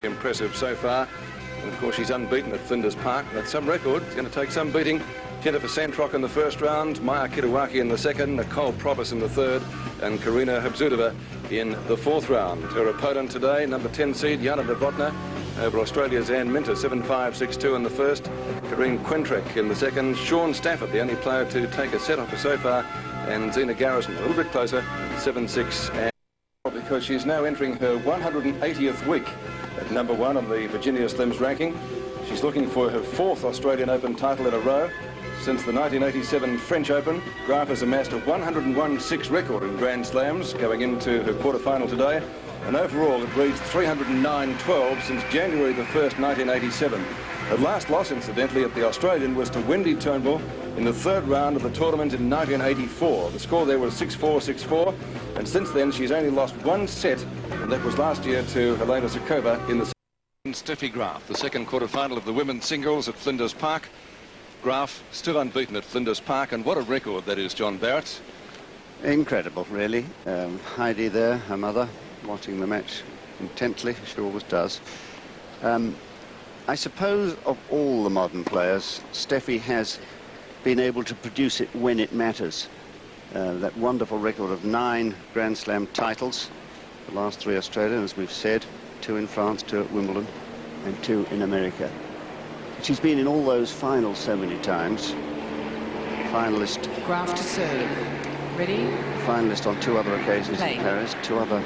Impressive so far. And of course, she's unbeaten at Flinders Park. That's some record. It's going to take some beating. Jennifer Santrock in the first round, Maya Kitawaki in the second, Nicole Provis in the third, and Karina Habzudova in the fourth round. Her opponent today, number 10 seed, Jana Novotna, over Australia's Anne Minter, 7-5-6-2 in the first, Karine Quintrek in the second, Sean Stafford, the only player to take a set off her so far, and Zena Garrison a little bit closer, 7-6, and because she's now entering her 180th week at number one on the Virginia Slims ranking. She's looking for her fourth Australian Open title in a row. Since the 1987 French Open, Graf has amassed a 101-6 record in Grand Slams going into her quarterfinal today. And overall, it reads 309-12 since January the 1st, 1987. Her last loss, incidentally, at the Australian was to Wendy Turnbull in the third round of the tournament in 1984. The score there was 6-4, 6-4. And since then, she's only lost one set, and that was last year to Helena Suková in the Steffi Graf, the second quarterfinal of the women's singles at Flinders Park. Graf still unbeaten at Flinders Park, and what a record that is, John Barrett. Incredible, really. Heidi there, her mother, watching the match intently. She always does. I suppose of all the modern players, Steffi has been able to produce it when it matters. That wonderful record of 9 Grand Slam titles, the last 3 Australian, as we've said, 2 in France, 2 at Wimbledon, and 2 in America. She's been in all those finals so many times. Finalist. Graf to serve. Ready? Finalist on 2 other occasions in Paris, 2 other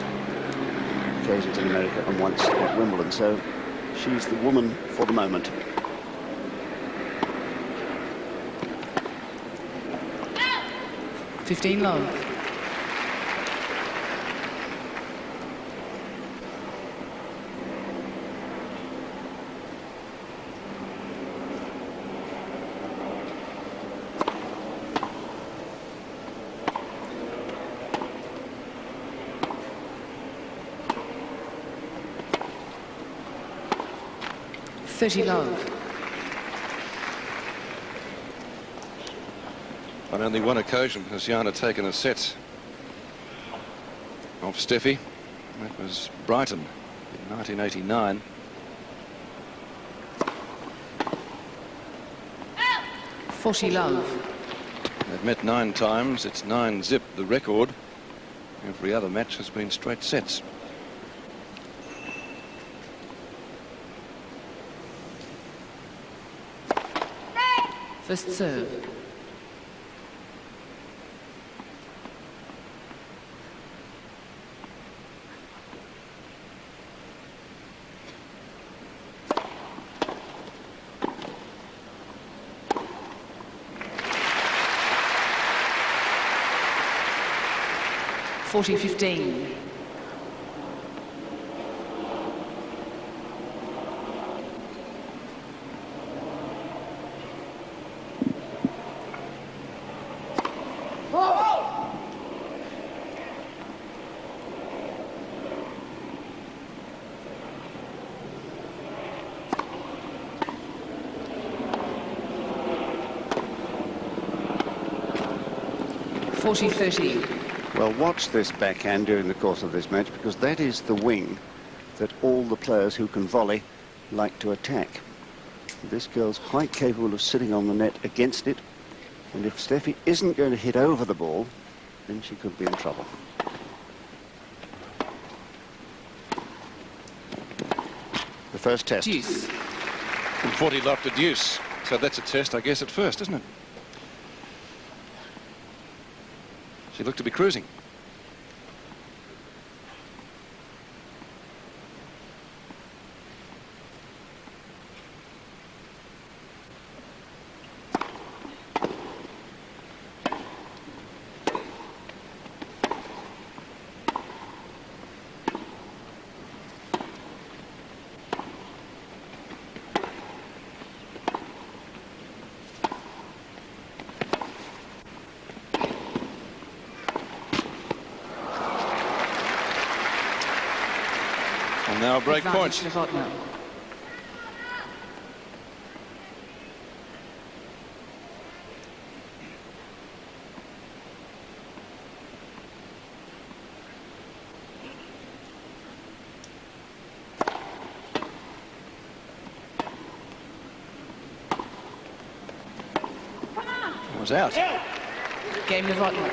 occasions in America, and once at Wimbledon. So she's the woman for the moment. No. 15 love. Love. On only one occasion has Jana taken a set of Steffi. That was Brighton in 1989. Love. They've met 9 times. It's 9-zip, the record. Every other match has been straight sets. First serve. .40-15. Well, watch this backhand during the course of this match, because that is the wing that all the players who can volley like to attack. This girl's quite capable of sitting on the net against it, and if Steffi isn't going to hit over the ball, then she could be in trouble. The first test. Deuce. And 40 love to deuce. So that's a test, I guess, at first, isn't it? She looked to be cruising. And now break point. was out. Game Novotna.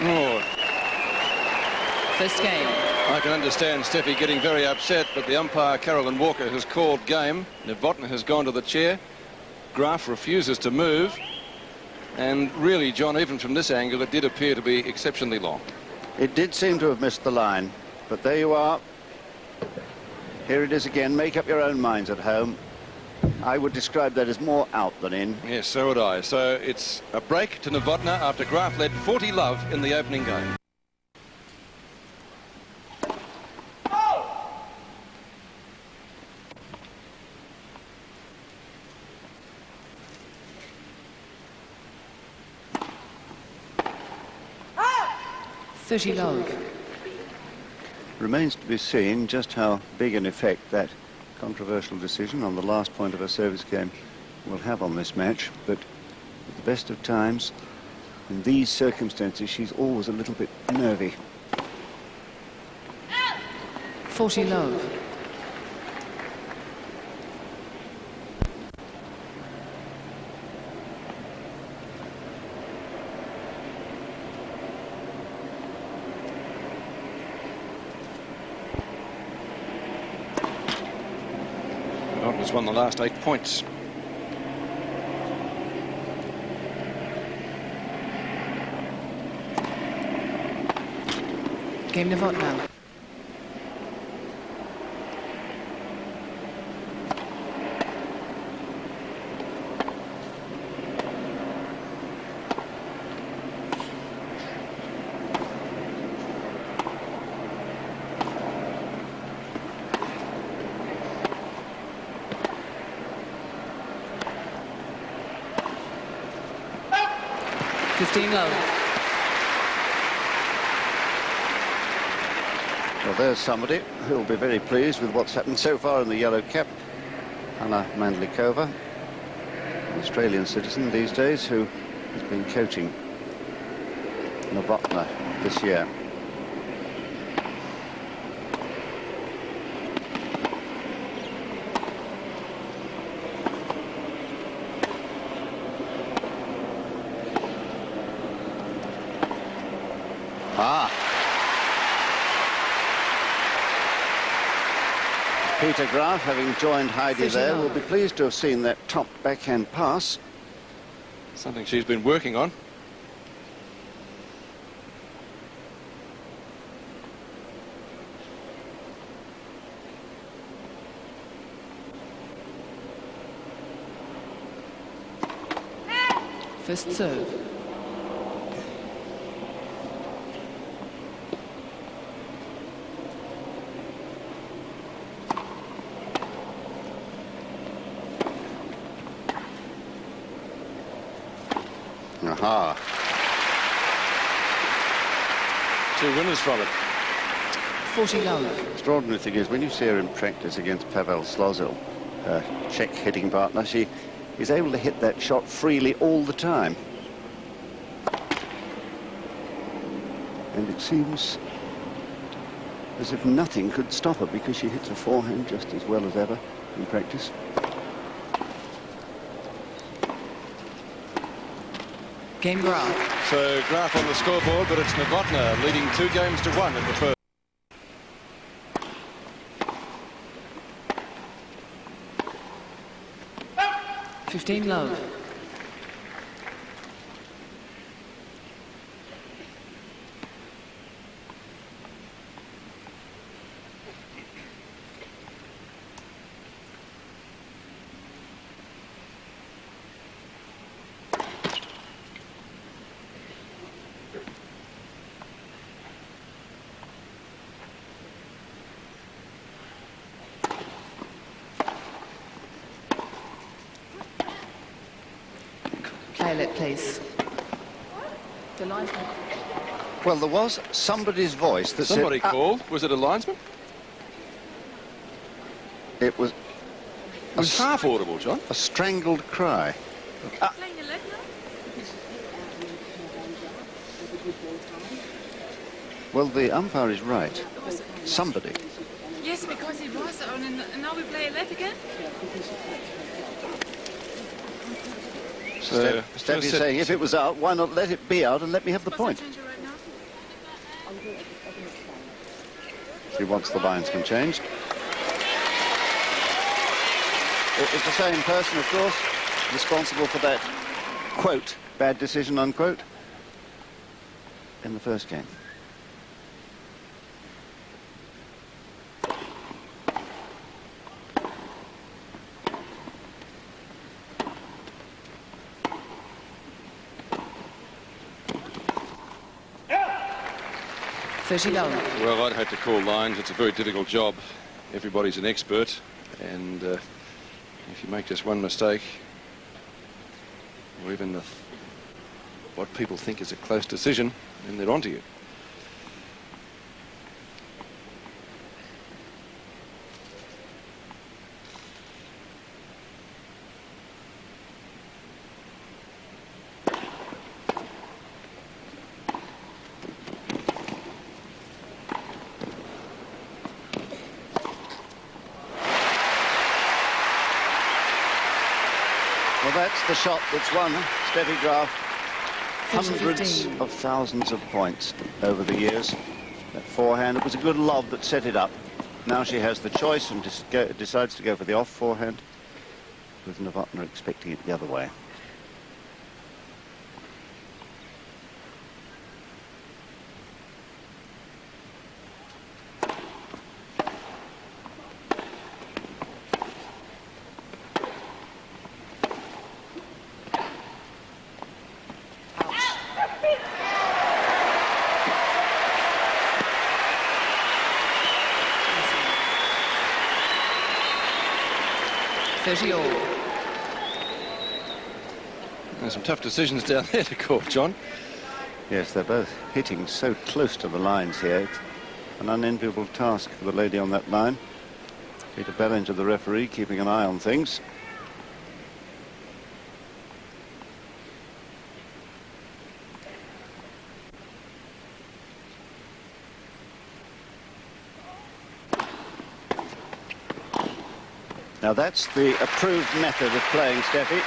Oh, First game. I can understand Steffi getting very upset, but the umpire, Carolyn Walker, has called game. Novotna has gone to the chair. Graf refuses to move. And really, John, even from this angle, it did appear to be exceptionally long. It did seem to have missed the line, but there you are. Here it is again. Make up your own minds at home. I would describe that as more out than in. Yes, so would I. So it's a break to Novotna after Graf led 40-love in the opening game. Love. Remains to be seen just how big an effect that controversial decision on the last point of a service game will have on this match. But at the best of times, in these circumstances, she's always a little bit nervy. 40 love. Novotna's won the last 8 points. Game Novotna. Love. Well, there's somebody who'll be very pleased with what's happened so far in the yellow cap. Anna Mandlikova, an Australian citizen these days who has been coaching Novotna this year. Peter Graf, having joined Heidi there, will be pleased to have seen that top backhand pass. Something she's been working on. First serve. Aha. 2 winners from it. 40 love. Extraordinary thing is, when you see her in practice against Pavel Slozil, her Czech hitting partner, she is able to hit that shot freely all the time. And it seems as if nothing could stop her, because she hits a forehand just as well as ever in practice. Game Graf. So Graf on the scoreboard, but it's Novotna leading 2 games to 1 in the first. Love. Let place. The linesman. Well, there was somebody's voice that Somebody said, called. Was it a linesman? It was It was half audible, John. a strangled cry. Well, the umpire is right. Somebody. Yes, because it was on, and now we play a let again. Steffi saying, if it was out, why not let it be out and let me have the point? She wants the linesman changed. It's the same person, of course, responsible for that, quote, bad decision, unquote, in the first game. Well, I'd hate to call lines. It's a very difficult job. Everybody's an expert, and if you make just one mistake, or even what people think is a close decision, then they're onto you. Well, that's the shot that's won Steffi Graf hundreds of thousands of points over the years. That forehand, it was a good lob that set it up. Now she has the choice and decides to go for the off forehand, with Novotna expecting it the other way. There's some tough decisions down there to call, John. Yes, they're both hitting so close to the lines here. It's an unenviable task for the lady on that line. Peter Bellinger, the referee, keeping an eye on things. Now that's the approved method of playing, Steffi.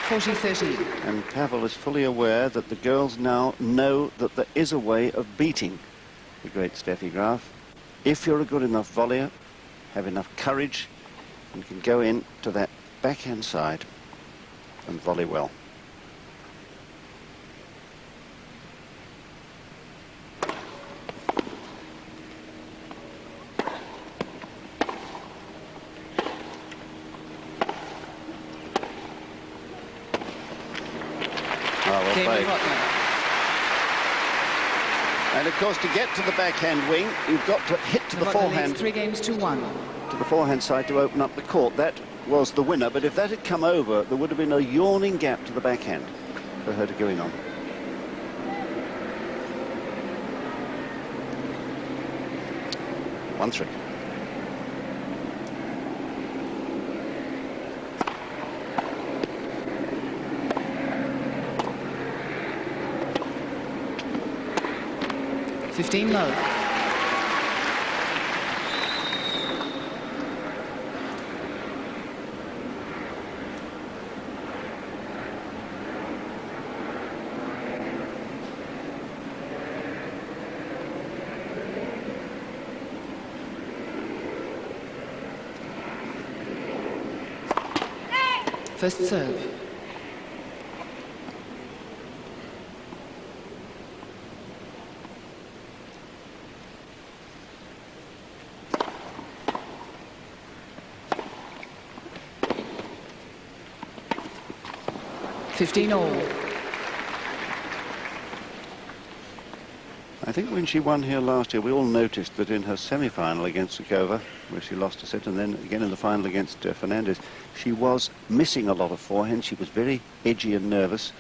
40-30. And Pavel is fully aware that the girls now know that there is a way of beating the great Steffi Graf. If you're a good enough volleyer, have enough courage, and can go in to that backhand side and volley well. And of course, to get to the backhand wing, you've got to hit to the forehand. 3-1. To the forehand side to open up the court. That was the winner, but if that had come over, there would have been a yawning gap to the backhand for her to go in on. One, 3. Love. First serve. all. I think when she won here last year, we all noticed that in her semi-final against Sukova, where she lost a set, and then again in the final against Fernandez, she was missing a lot of forehand. She was very edgy and nervous.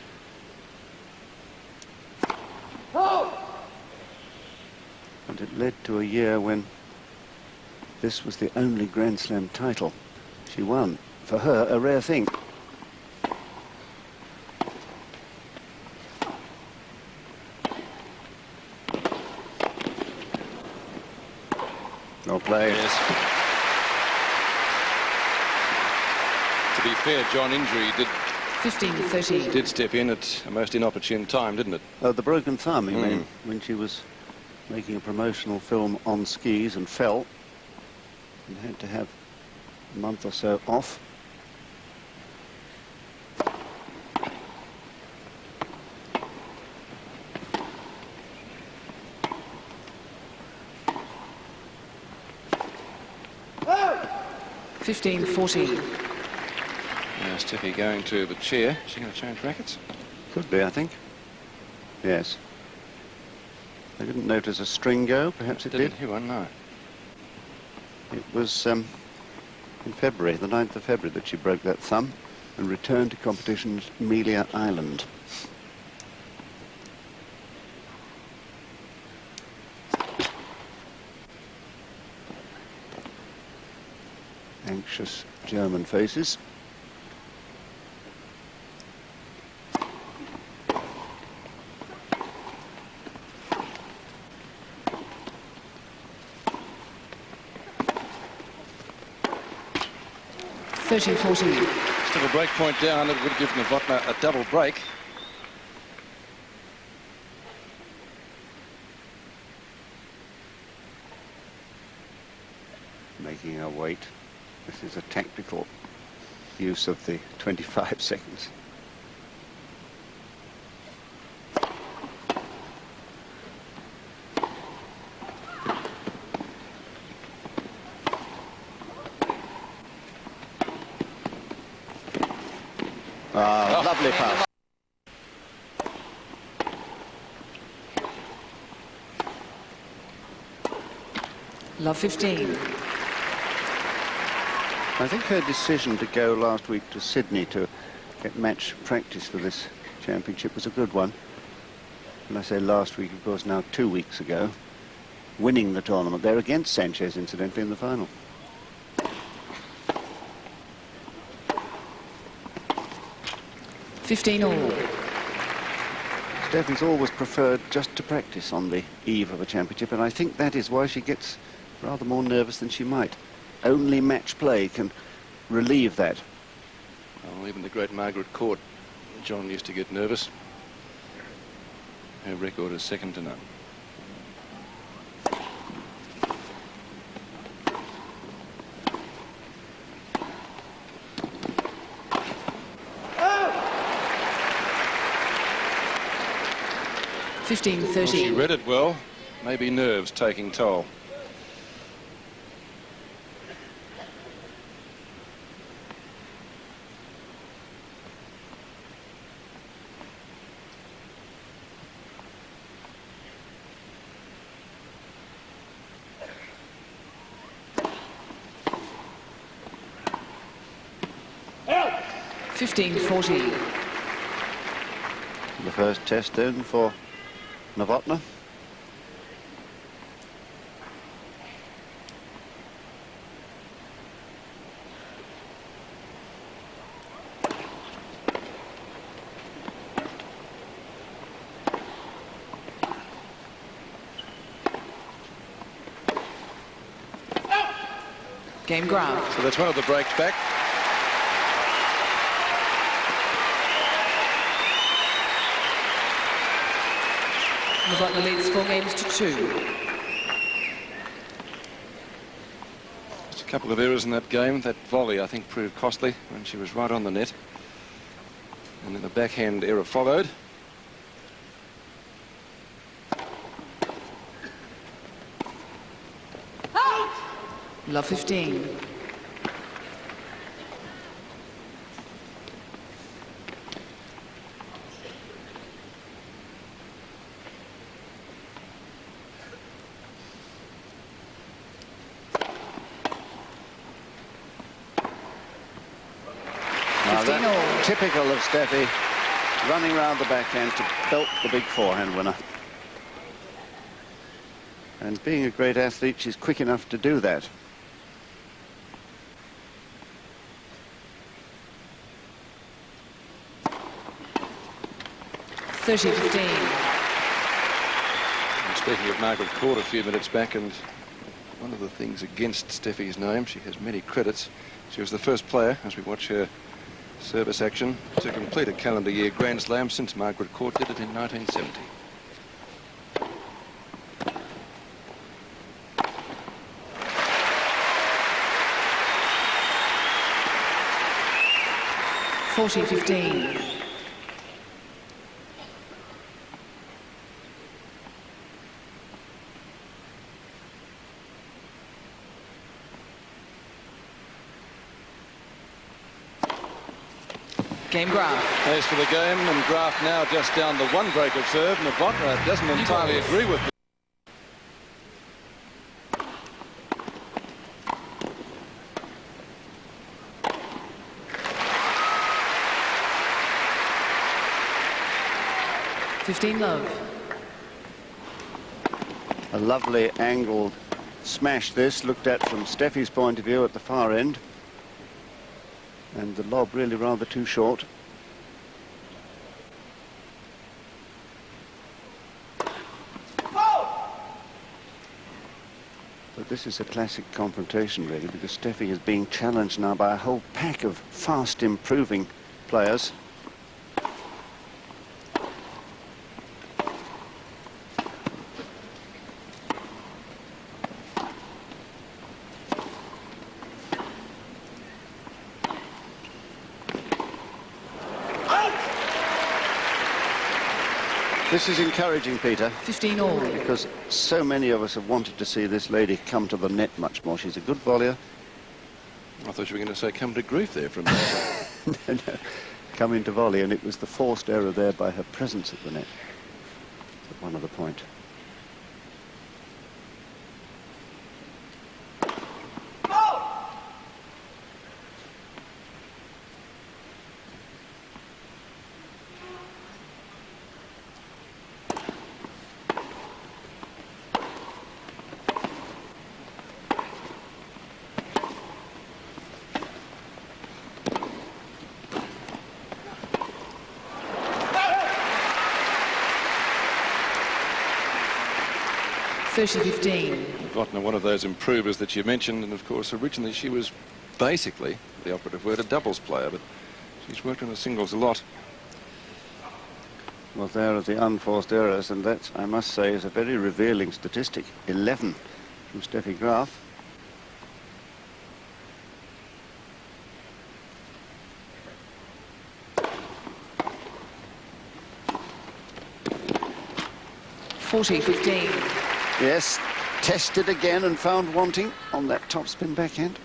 And it led to a year when this was the only Grand Slam title she won. For her, a rare thing. Well played. Yes. To be fair, John, injury 15-30. did step in at a most inopportune time, didn't it? Oh, the broken thumb, you mean, when she was making a promotional film on skis and fell and had to have a month or so off. Oh! 15-14. Steffi going to the chair. Is she going to change rackets? Could be, I think. Yes. I didn't notice a string go. Perhaps it did. Didn't hear one, no. It was in February, the 9th of February, that she broke that thumb and returned to competitions Amelia Island. Anxious German faces. Still a break point down. It would give Novotna a double break. Making her wait. This is a tactical use of the 25 seconds. Lovely pass. Love 15. I think her decision to go last week to Sydney to get match practice for this championship was a good one. And I say last week, of course, now 2 weeks ago, winning the tournament there against Sanchez, incidentally, in the final. All. Steffi's always preferred just to practice on the eve of a championship, and I think that is why she gets rather more nervous than she might. Only match play can relieve that. Well, even the great Margaret Court, John used to get nervous. Her record is second to none. Well, she read it well. Maybe nerves taking toll. Help! 15-40. The first test then for Novotna. Game Graf. So that's one of the breaks back. Novotna leads 4 games to 2. Just a couple of errors in that game. That volley, I think, proved costly when she was right on the net. And then the backhand error followed. Love 15. Typical of Steffi, running round the backhand to belt the big forehand winner. And being a great athlete, she's quick enough to do that. Speaking of Margaret Court a few minutes back, and one of the things against Steffi's name, she has many credits. She was the first player, as we watch her service action to complete a calendar year Grand Slam since Margaret Court did it in 1970. (40-15). Game Graf. As for the game, and Graf now just down the one break of serve. Novotna doesn't entirely agree with it. Love. A lovely angled smash this, looked at from Steffi's point of view at the far end. And the lob really rather too short. But this is a classic confrontation really, because Steffi is being challenged now by a whole pack of fast improving players. This is encouraging, Peter. 15 all. Because so many of us have wanted to see this lady come to the net much more. She's a good volleyer. I thought you were going to say come to grief there for a minute. No, come into volley, and it was the forced error there by her presence at the net. At one other point. Novotna, one of those improvers that you mentioned, and of course originally she was basically, the operative word, a doubles player, but she's worked on the singles a lot. Well, there are the unforced errors, and that, I must say, is a very revealing statistic. 11 from Steffi Graf. (40-15). Yes, tested again and found wanting on that topspin backhand.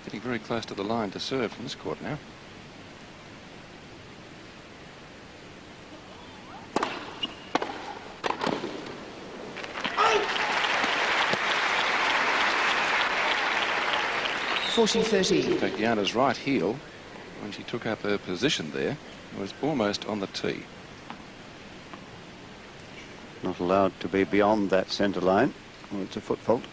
Getting very close to the line to serve from this court now. In fact, Jana's right heel, when she took up her position there, was almost on the tee. Not allowed to be beyond that centre line, or it's a foot fault.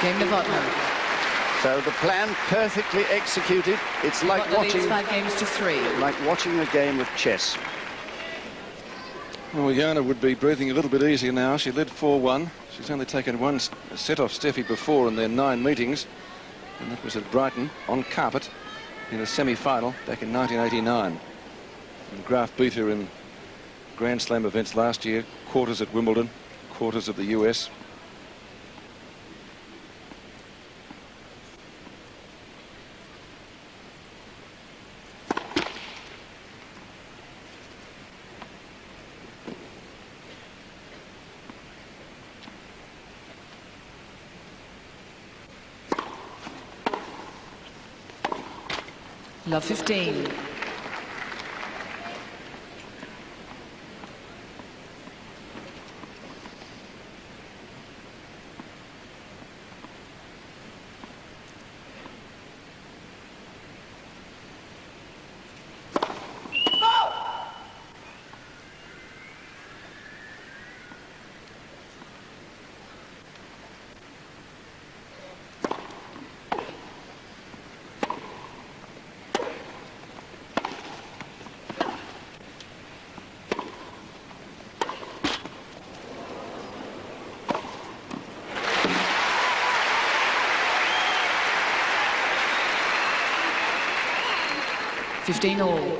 Game Novotna. So the plan perfectly executed. It's like watching 5 games to 3. like watching a game of chess. Well, Jana would be breathing a little bit easier now. She led 4-1. She's only taken one set off Steffi before in their 9 meetings, and that was at Brighton on carpet in a semi-final back in 1989. And Graf beat her in Grand Slam events last year, quarters at Wimbledon, quarters at the US. Love 15. 15 all.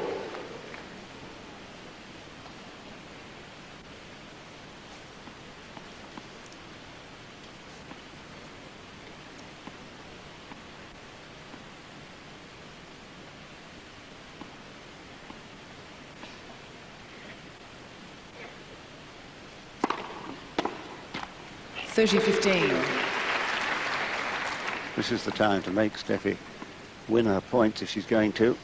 This is the time to make Steffi win her points if she's going to.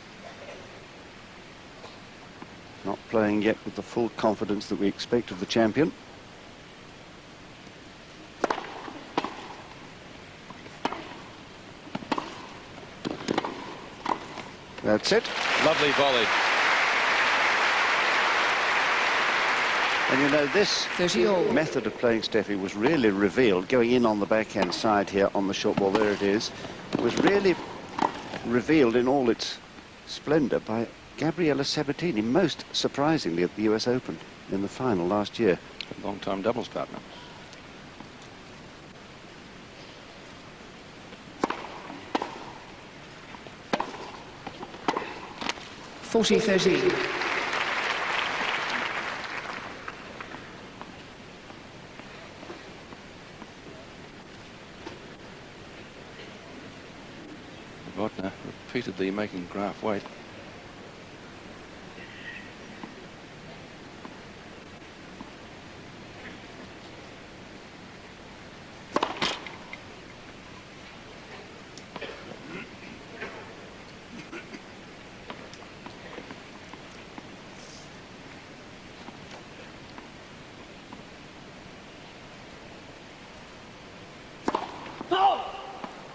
Not playing yet with the full confidence that we expect of the champion. That's it. Lovely volley. And you know, this 30 all. method of playing Steffi was really revealed, going in on the backhand side here on the short ball, there it is, was really revealed in all its splendour by Gabriella Sabatini, most surprisingly at the US Open in the final last year. Long-time doubles partner. (40-30). Novotna repeatedly making Graf wait.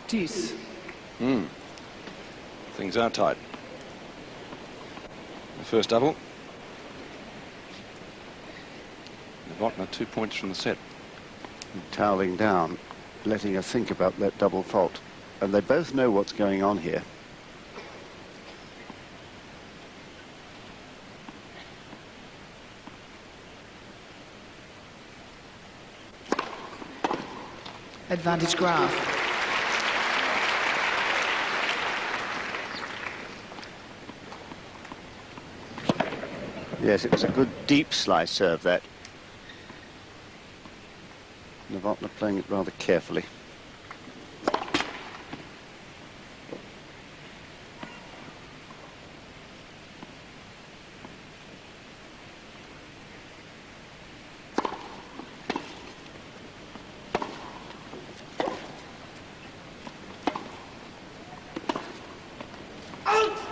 Deuce. Things are tight. The first double. Novotna 2 points from the set. Toweling down, letting her think about that double fault. And they both know what's going on here. Advantage Graf. Yes, it was a good deep slice serve, that. Novotna playing it rather carefully.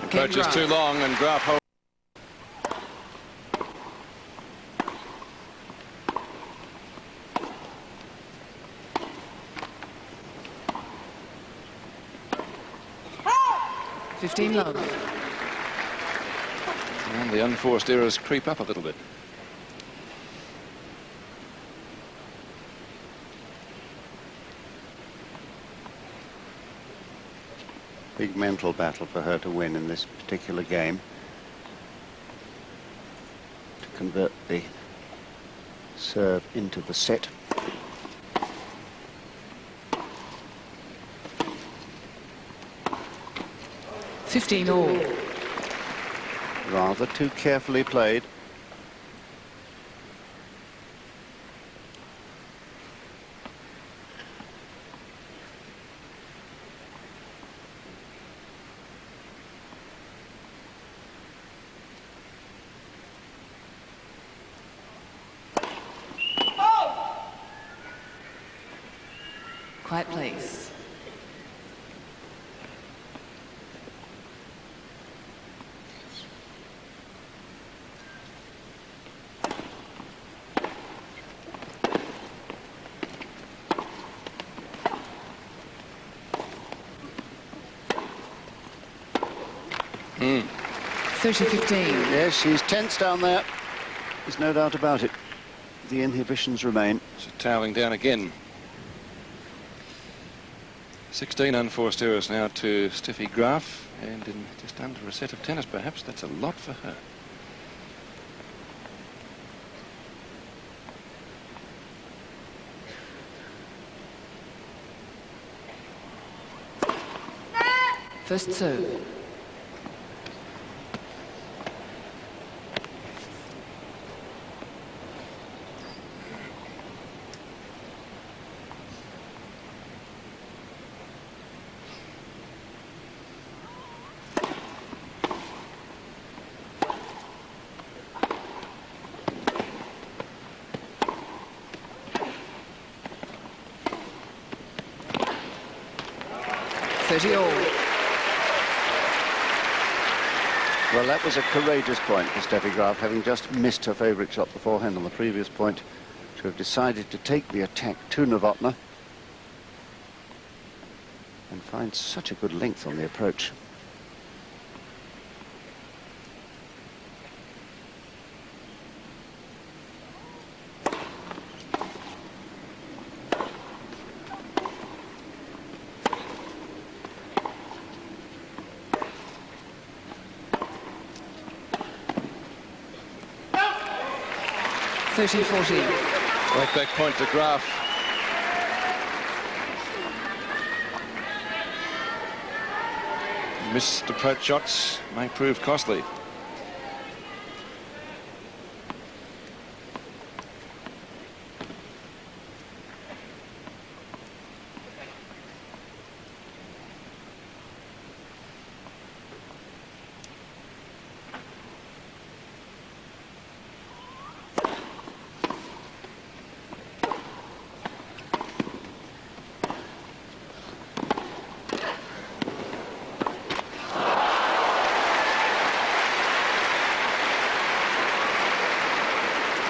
Approach is too long and Graf holds. Love. And the unforced errors creep up a little bit. Big mental battle for her to win in this particular game. To convert the serve into the set. All. Rather too carefully played. Quiet place. Mm. 30-15. Yes, she's tense down there. There's no doubt about it. The inhibitions remain. She's toweling down again. 16 unforced errors now to Steffi Graf, and in just under a set of tennis, perhaps. That's a lot for her. First serve. 30 all. Well, that was a courageous point for Steffi Graf, having just missed her favourite shot beforehand on the previous point, to have decided to take the attack to Novotna and find such a good length on the approach. Right back point to Graf. Missed approach shots may prove costly.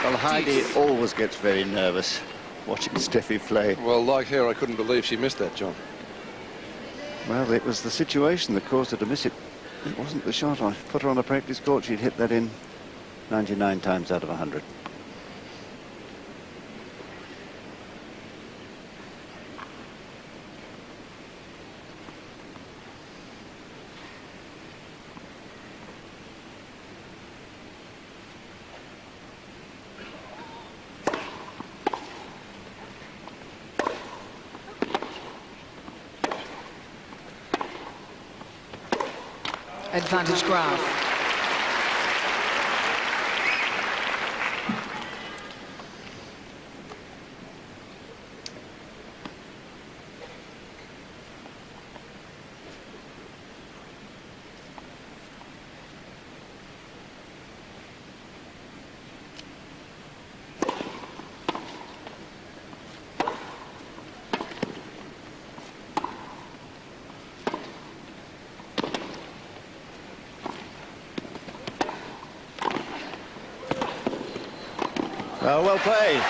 Well, Heidi always gets very nervous watching Steffi play. Well, like her, I couldn't believe she missed that, John. Well, it was the situation that caused her to miss it. It wasn't the shot. I put her on a practice court, she'd hit that in 99 times out of 100. Advantage Graf. Well played.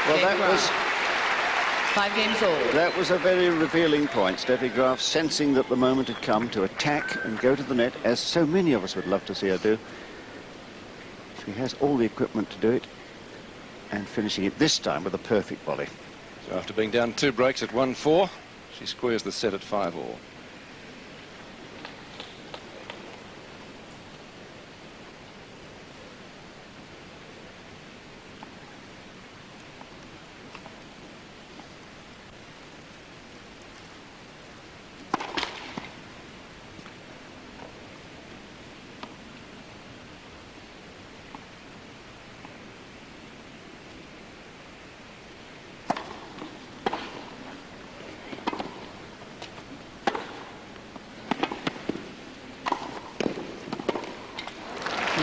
Well, Game that Graf. was 5 games all. That was a very revealing point. Steffi Graf sensing that the moment had come to attack and go to the net, as so many of us would love to see her do. She has all the equipment to do it, and finishing it this time with a perfect volley. So after being down 2 breaks at 1-4, she squares the set at 5 all.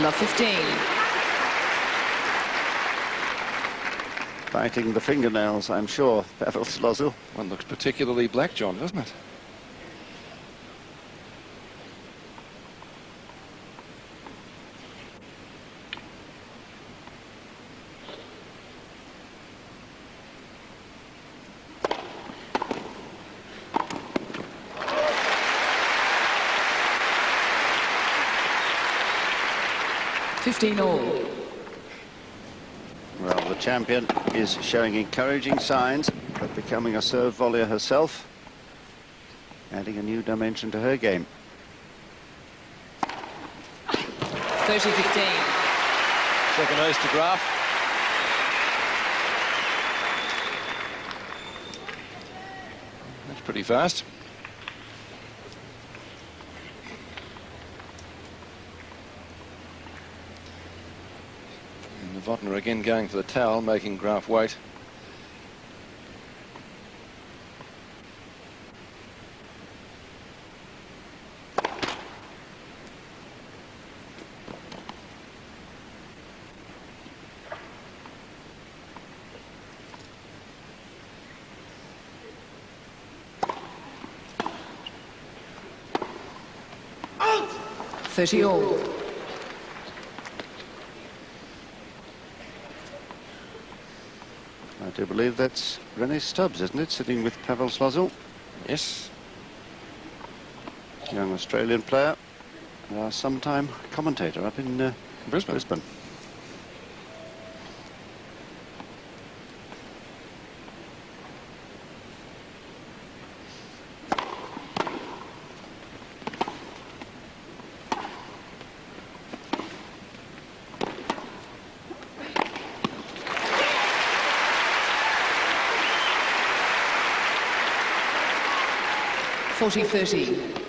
Love 15. Biting the fingernails, I'm sure, Pavel Slozu. One looks particularly black, John, doesn't it? All. Well, the champion is showing encouraging signs of becoming a serve volleyer herself, adding a new dimension to her game. 30-15. Second ace to Graf. That's pretty fast. Novotna again going for the towel, making Graf wait. 30 all. I do believe that's René Stubbs, isn't it, sitting with Pavel Slozil, Yes. young Australian player, sometime commentator up in Brisbane. (40-30).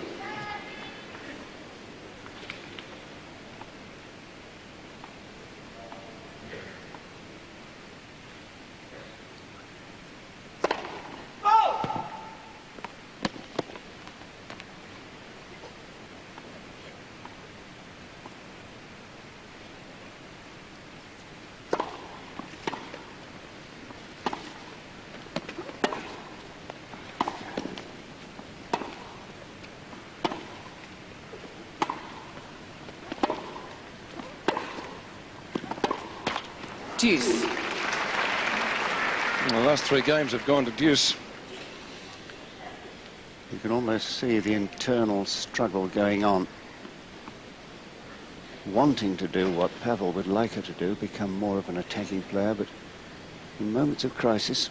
Deuce. The last 3 games have gone to deuce. You can almost see the internal struggle going on. Wanting to do what Pavel would like her to do, become more of an attacking player, but in moments of crisis,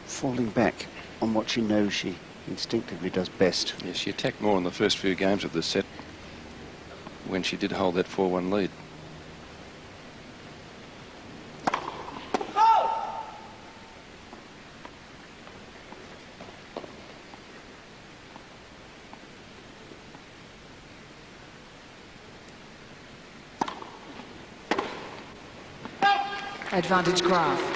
falling back on what she knows she instinctively does best. Yes, she attacked more in the first few games of this set when she did hold that 4-1 lead. Advantage Graf.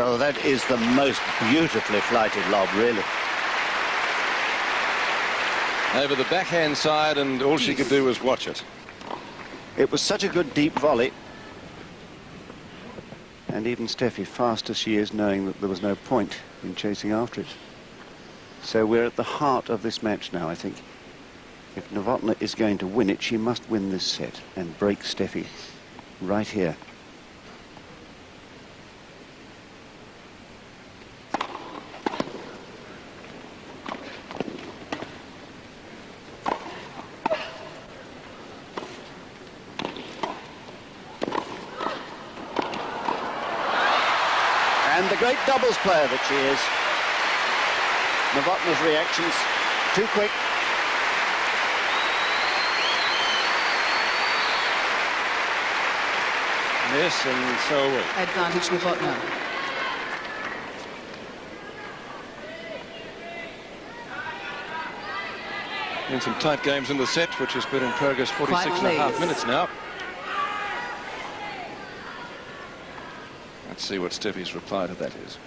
Oh, that is the most beautifully flighted lob, really. Over the backhand side, and all she could do was watch it. It was such a good deep volley. And even Steffi, fast as she is, knowing that there was no point in chasing after it. So we're at the heart of this match now, I think. If Novotna is going to win it, she must win this set and break Steffi right here. And the great doubles player that she is. Novotna's reactions, too quick. Yes, and so are we. Advantage Novotna. In some tight games in the set, which has been in progress 46 and a half minutes now. Let's see what Steffi's reply to that is.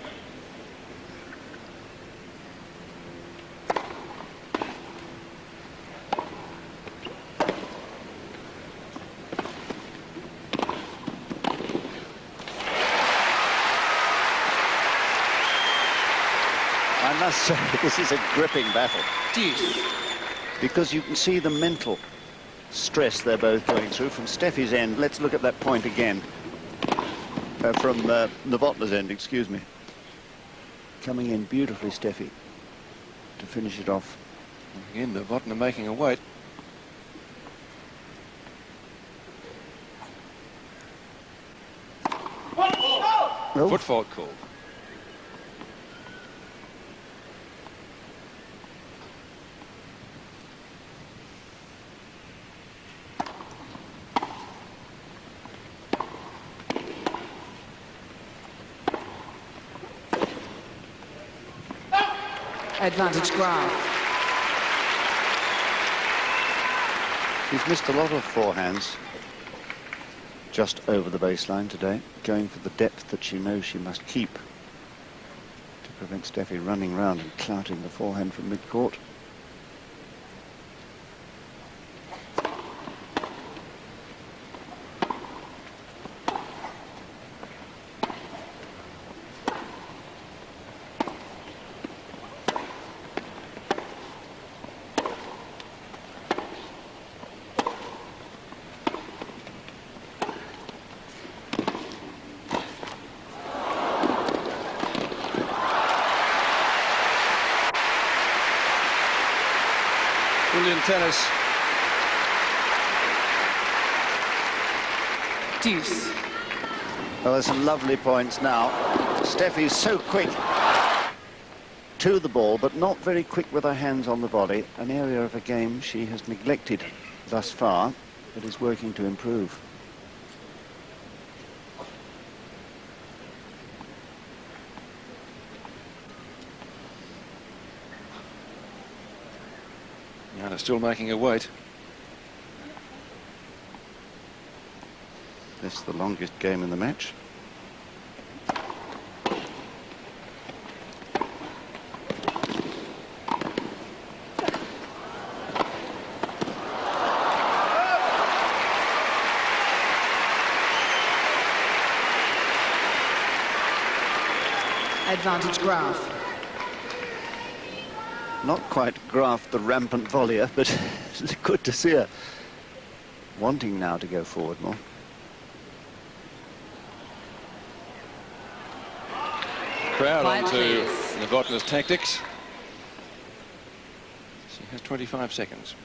I must say, this is a gripping battle. Deuce. Because you can see the mental stress they're both going through from Steffi's end. Let's look at that point again. From Novotna's end, excuse me. Coming in beautifully, Steffi, to finish it off. Again, Novotna making a weight. Oh. Foot fault called. Advantage Graf. She's missed a lot of forehands just over the baseline today, going for the depth that she knows she must keep to prevent Steffi running round and clouting the forehand from mid-court. Brilliant tennis. Deuce. Well, there's some lovely points now. Steffi's so quick to the ball, but not very quick with her hands on the body, an area of a game she has neglected thus far, but is working to improve. Jana still making her weight. This is the longest game in the match. Advantage Graf. Not quite Graf, the rampant volleyer, but it's good to see her wanting now to go forward more. Crowd Quiet, onto please. Novotna's tactics. She has 25 seconds.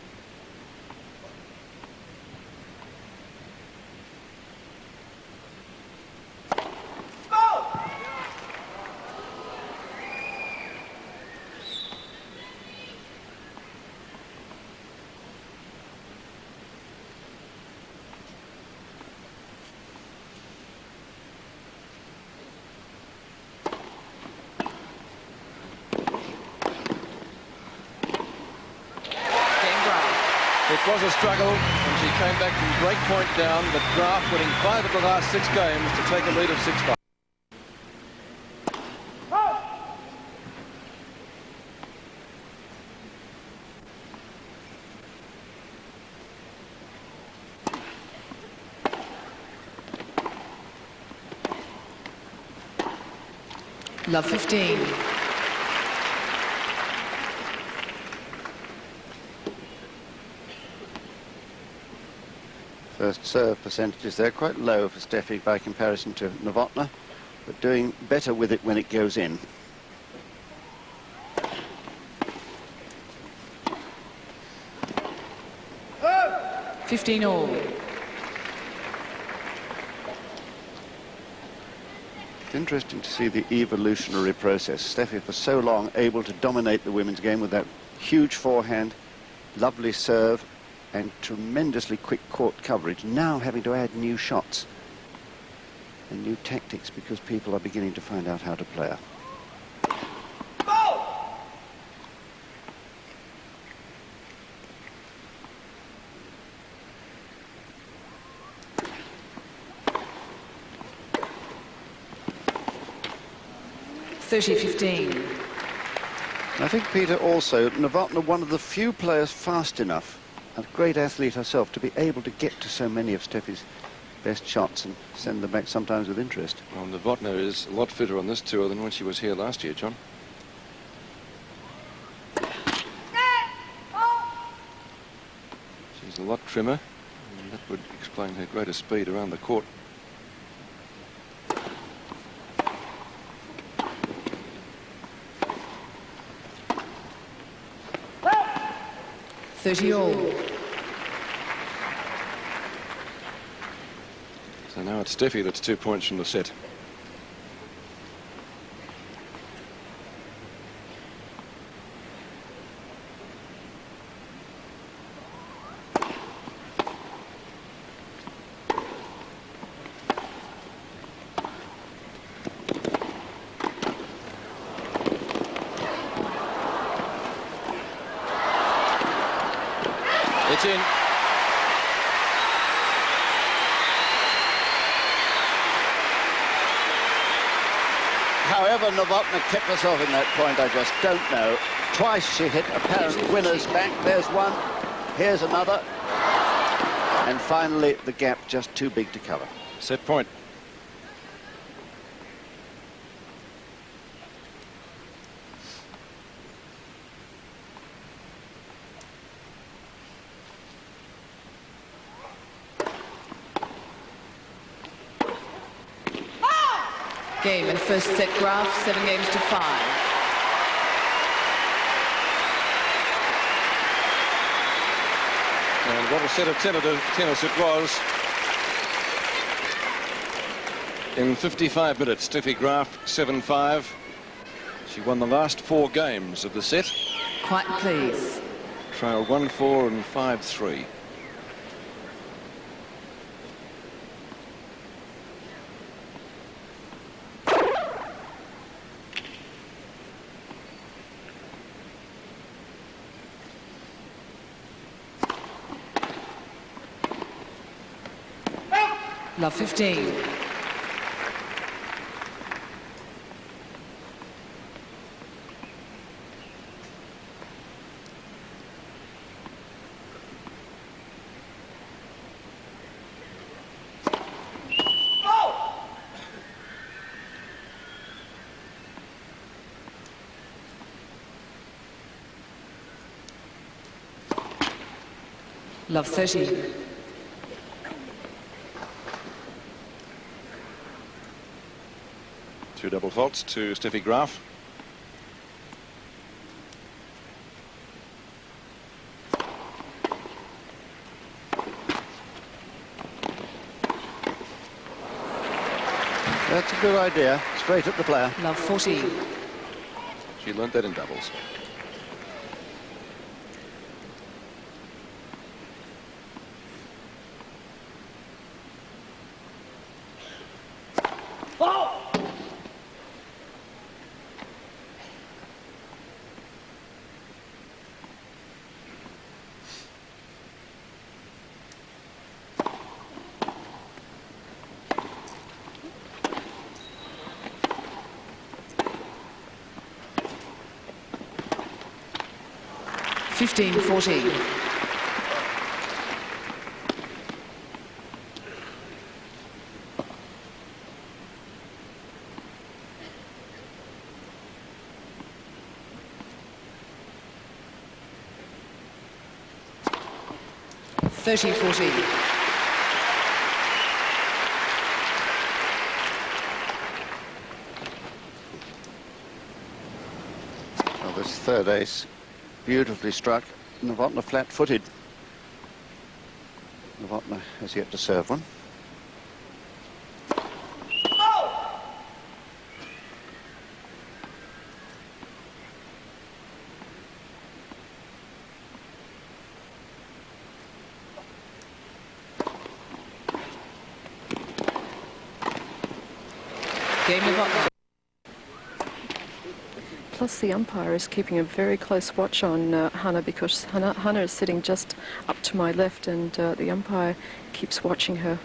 It was a struggle, and she came back from break point down, but Graf winning 5 of the last 6 games to take a lead of 6-5. Love 15. First serve percentages there, quite low for Steffi by comparison to Novotna, but doing better with it when it goes in. Oh! 15 all. It's interesting to see the evolutionary process. Steffi for so long able to dominate the women's game with that huge forehand, lovely serve, and tremendously quick court coverage, now having to add new shots and new tactics because people are beginning to find out how to play her. (30-15). I think, Peter, also, Novotna, one of the few players fast enough, a great athlete herself, to be able to get to so many of Steffi's best shots and send them back sometimes with interest. Well, Novotna is a lot fitter on this tour than when she was here last year, John. She's a lot trimmer, and that would explain her greater speed around the court. (30 all). So now it's Steffi that's 2 points from the set. Jana Novotna kept herself in that point, I just don't know. Twice she hit apparent winners back. There's one. Here's another. And finally, the gap just too big to cover. Set point. Game in first set, Graf, 7 games to 5. And what a set of tennis it was. In 55 minutes, Steffi Graf, 7-5. She won the last 4 games of the set. Quite please. Trailed 1-4 and 5-3. Love 15. Love 30. Two double faults to Steffi Graf. That's a good idea. Straight at the player. Love 14. She learnt that in doubles. Fifteen, 14. Thirty, 14. Well, this third ace, beautifully struck. Novotna flat-footed. Novotna has yet to serve one. Game Novotna. Plus, the umpire is keeping a very close watch on Hannah, because Hannah is sitting just up to my left, and the umpire keeps watching her.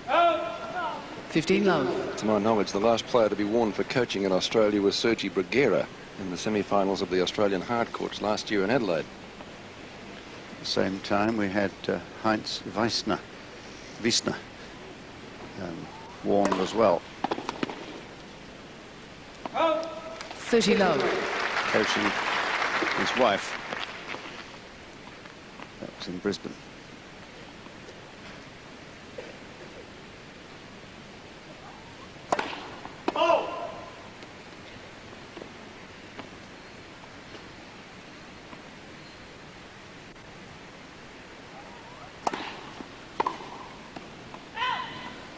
Oh! 15 love. To my knowledge, the last player to be warned for coaching in Australia was Sergi Bruguera in the semi-finals of the Australian hardcourts last year in Adelaide. At the same time, we had Heinz Wiesner warned as well. 30 love. Coaching his wife. That was in Brisbane.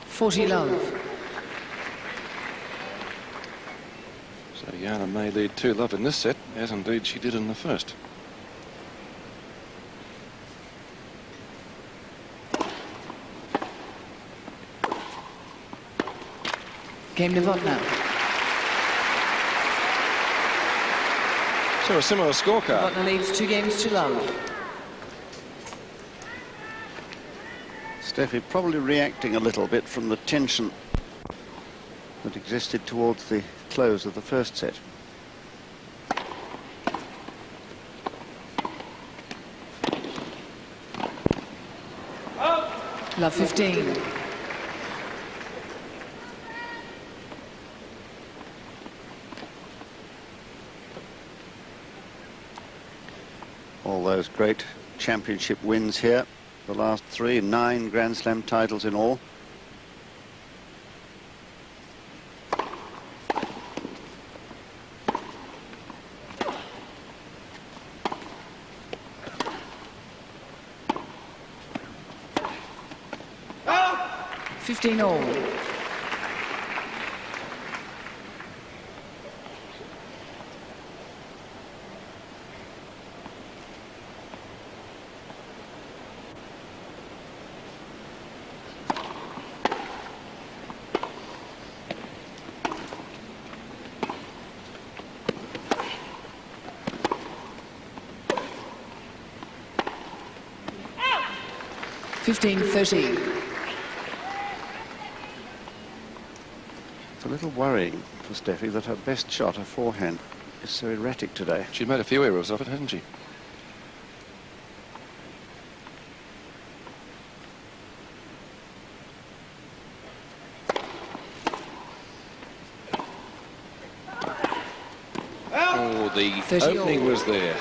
Forty love. So Jana may lead 2-love in this set, as indeed she did in the first. Game Novotna. So a similar scorecard. Novotna leads 2 games to love. Steffi probably reacting a little bit from the tension that existed towards the close of the first set. Love 15. All those great championship wins here. The last 3, 9 Grand Slam titles in all. Oh! 15 all. It's a little worrying for Steffi that her best shot, her forehand, is so erratic today. She's made a few errors of it, hasn't she? Oh, the 30 opening all. was there.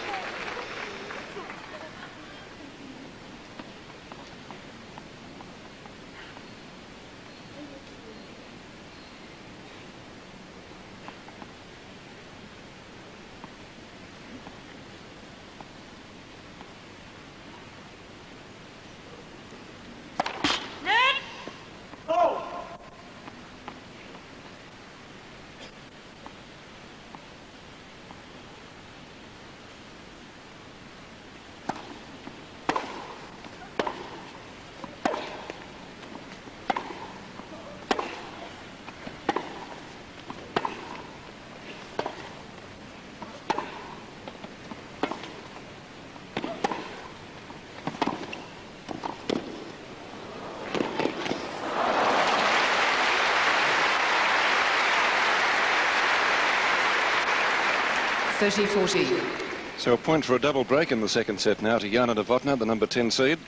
So a point for a double break in the second set now to Jana Novotna, the number 10 seed.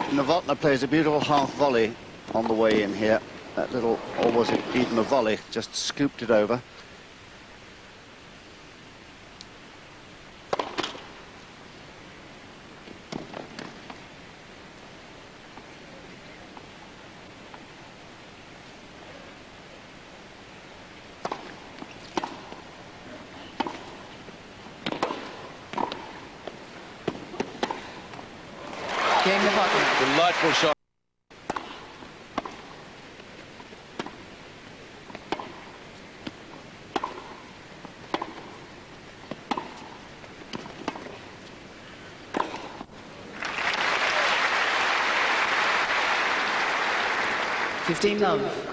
Novotna plays a beautiful half volley on the way in here. That little, or was it even a volley, just scooped it over. Delightful shot. Love.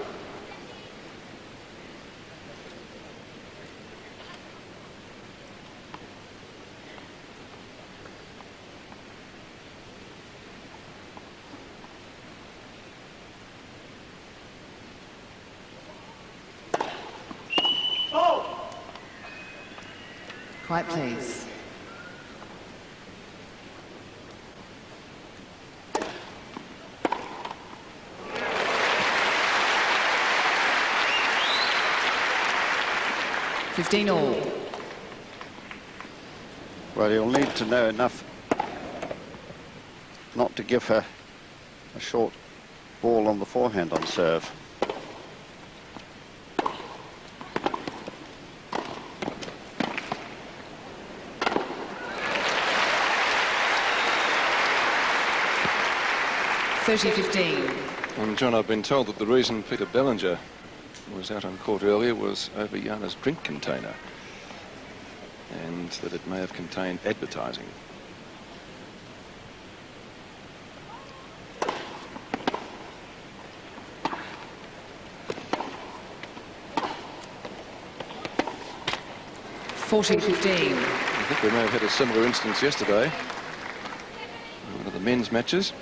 Quiet, please. All. Well, you'll need to know enough not to give her a short ball on the forehand on serve. And John, I've been told that the reason Peter Bellinger was out on court earlier was over Jana's drink container, and that it may have contained advertising. 14-15. I think we may have had a similar instance yesterday in one of the men's matches.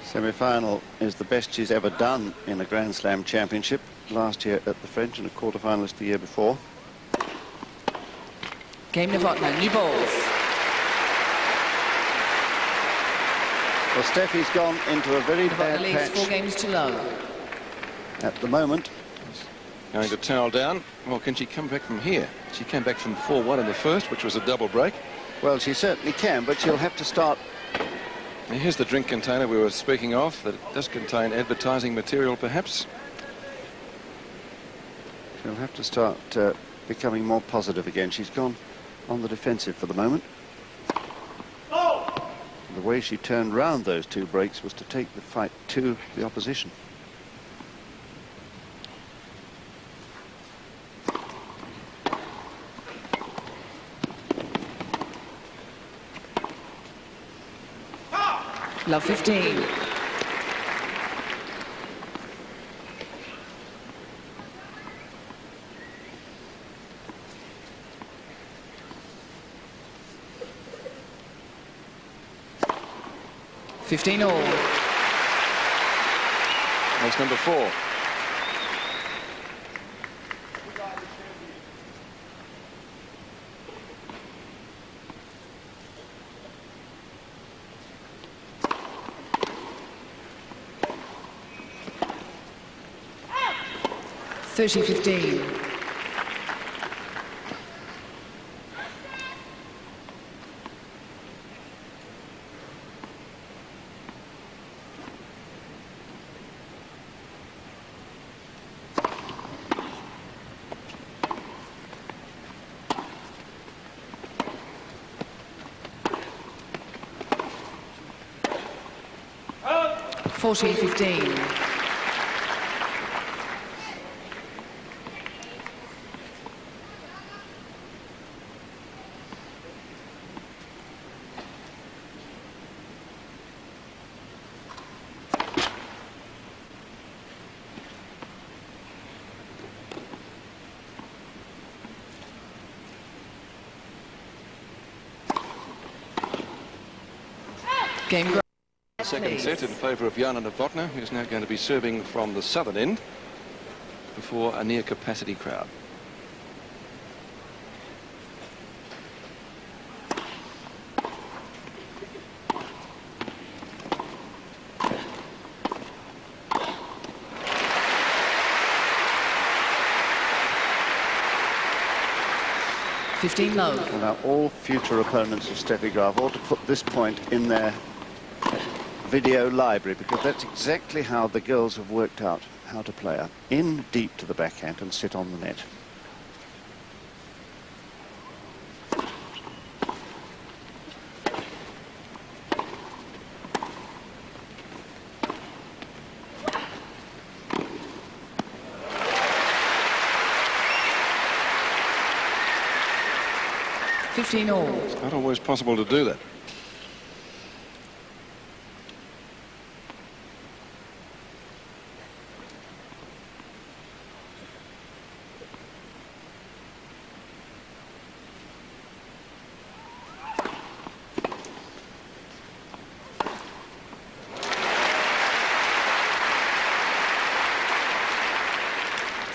Semi-final is the best she's ever done in a Grand Slam championship. Last year at the French and a quarter-finalist the year before. Game Novotna, new balls. Well, Steffi's gone into a very bad Novotna leads 4 patch games to low. at the moment. Going to towel down. Well, can she come back from here? She came back from 4-1 in the first, which was a double break. Well, she certainly can, but she'll have to start. And here's the drink container we were speaking of, that does contain advertising material, perhaps. She'll have to start becoming more positive again. She's gone on the defensive for the moment. The way she turned round those 2 breaks was to take the fight to the opposition. Love 15. All. That's number 4. $30-15. $14-15. Game Graf. Second set in favour of Jana Novotna, who's now going to be serving from the southern end before a near-capacity crowd. Low. Well, now all future opponents of Steffi Graf ought to put this point in their video library, because that's exactly how the girls have worked out how to play her. In deep to the backhand and sit on the net. All. It's not always possible to do that.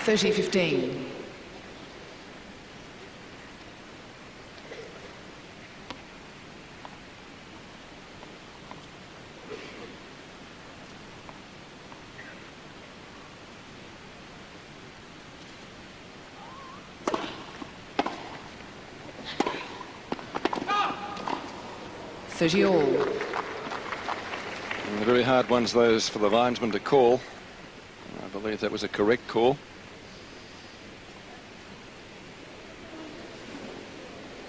$30-15. All. And the very hard ones, those for the linesman to call. I believe that was a correct call.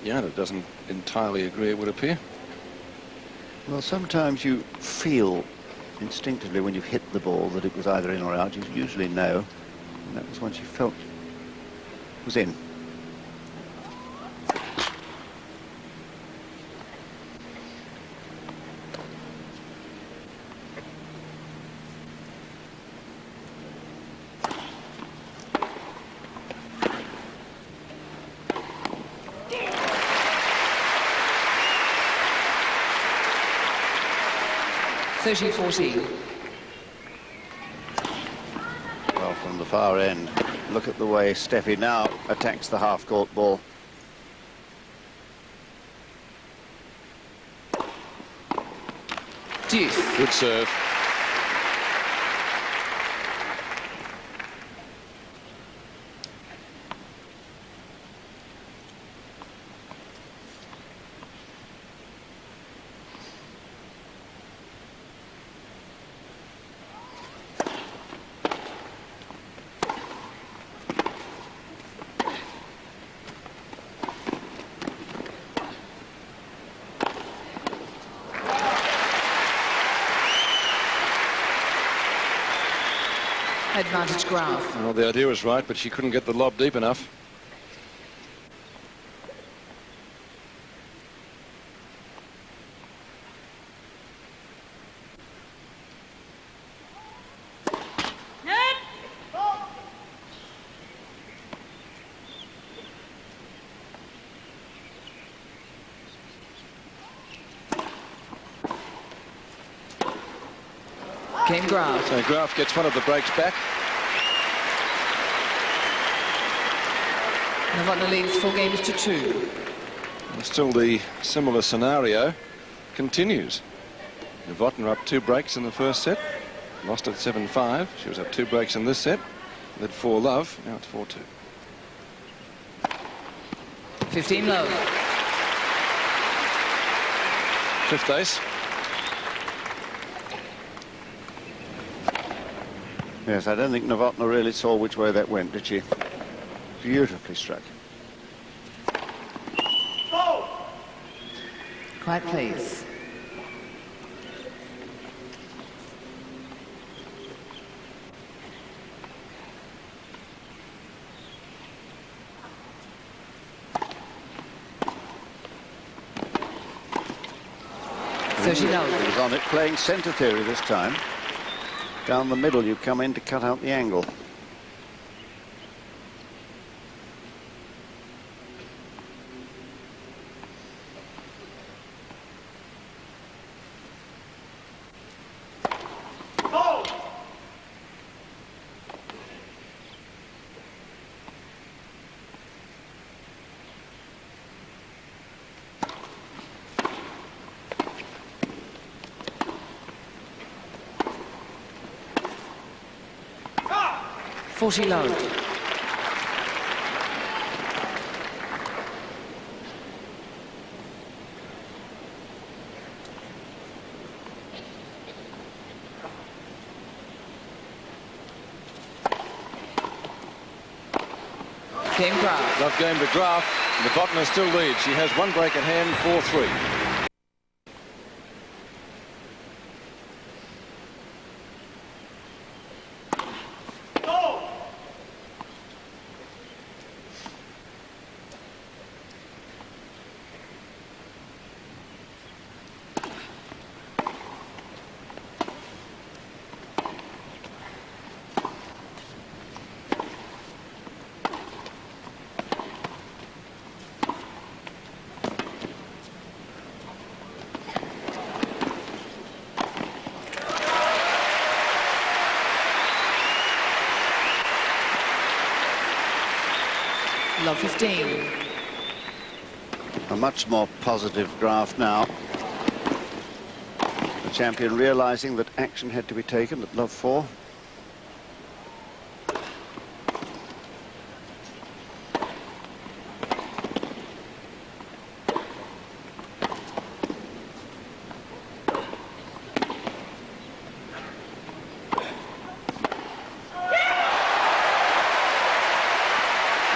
Jana doesn't entirely agree, it would appear. Well, sometimes you feel instinctively when you hit the ball that it was either in or out. You usually know. And that was one she felt was in. 30-14. Well, from the far end, look at the way Steffi now attacks the half-court ball. Deuce. Good serve. Advantage Graf. Well, the idea was right, but she couldn't get the lob deep enough. Game Graf. So Graf gets one of the breaks back. Novotna leads 4 games to 2. And still the similar scenario continues. Novotna up 2 breaks in the first set. Lost at 7-5. She was up 2 breaks in this set. Led 4-love. Now it's 4-2. 15 low. 5th ace. Yes, I don't think Novotna really saw which way that went, did she? Beautifully struck. Quiet, please. He was on it, playing centre theory this time. Down the middle, you come in to cut out the angle. Forty low. Game Graf. Love game to Graf. Novotna still leads. She has 1 break in hand, 4-3. Love 15. A much more positive Graf now. The champion realizing that action had to be taken at love 4.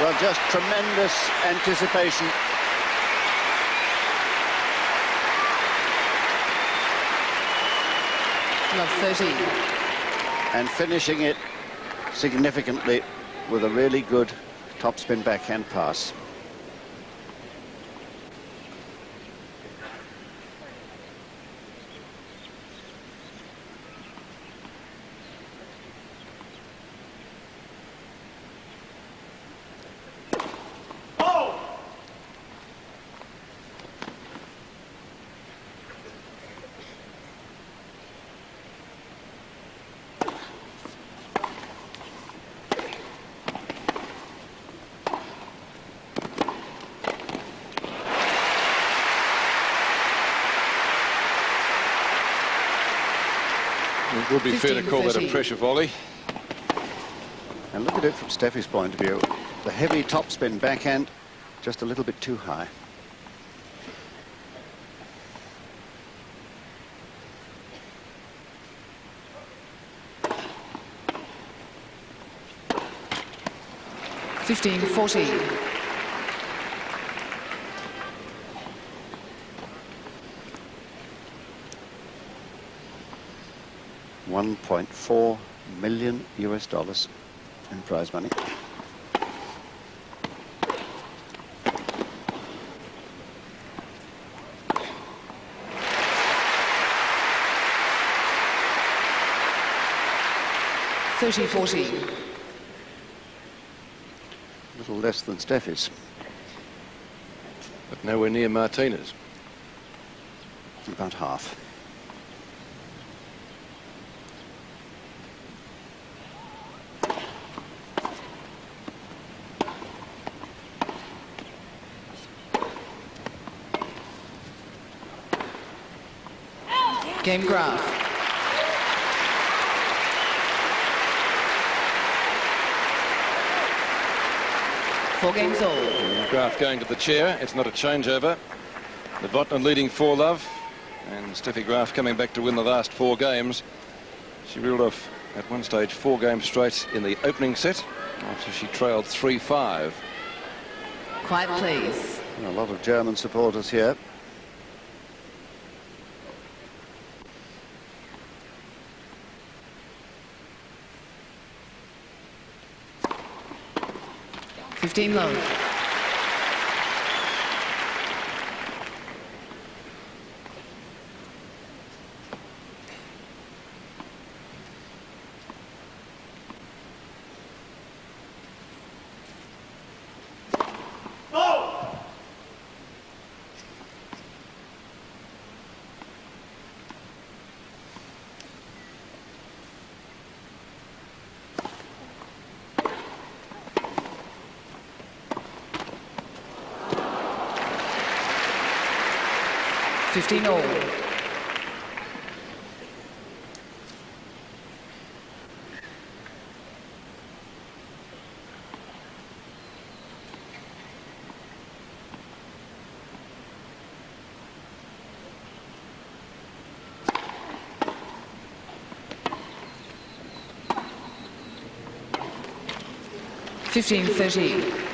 Well, just tremendous anticipation. Love 30. And finishing it significantly with a really good topspin backhand pass. It would be fair to call that a 15-30. pressure volley. And look at it from Steffi's point of view. The heavy topspin backhand, just a little bit too high. Fifteen 40. $1.4 million in prize money. Thirty 40. A little less than Steffi's. But nowhere near Martina's. About half. Game Graf. Four games all. Graf going to the chair. It's not a changeover. Novotna leading 4-love. And Steffi Graf coming back to win the last 4 games. She reeled off at one stage 4 games straight in the opening set after she trailed 3-5. Quiet, please. A lot of German supporters here. Fifteen low. Fifteen all. Fifteen 30.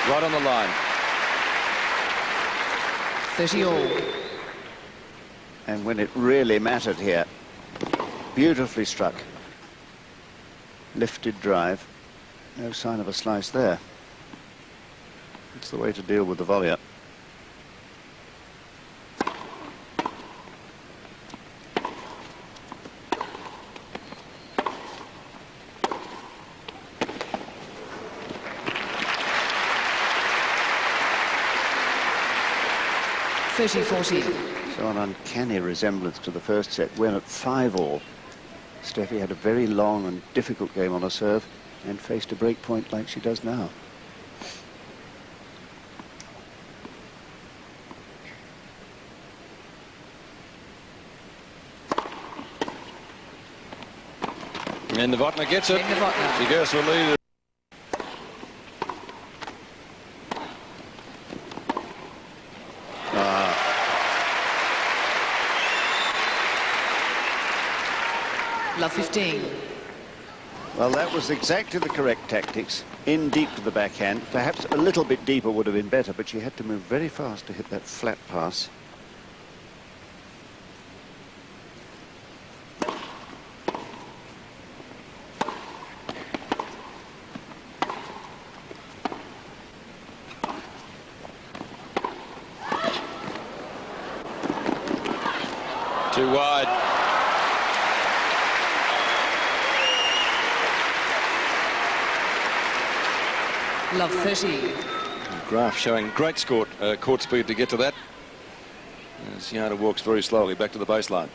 Right on the line. 30 all. And when it really mattered here, beautifully struck. Lifted drive. No sign of a slice there. It's the way to deal with the volleyer. So an uncanny resemblance to the first set, when at 5 all, Steffi had a very long and difficult game on her serve and faced a break point like she does now. And Novotna gets it. Novotna. She goes for a lead. Love 15. Well, that was exactly the correct tactics. In deep to the backhand. Perhaps a little bit deeper would have been better, but she had to move very fast to hit that flat pass. Too wide. Love 30. Graf showing great court speed to get to that. As Jana walks very slowly back to the baseline.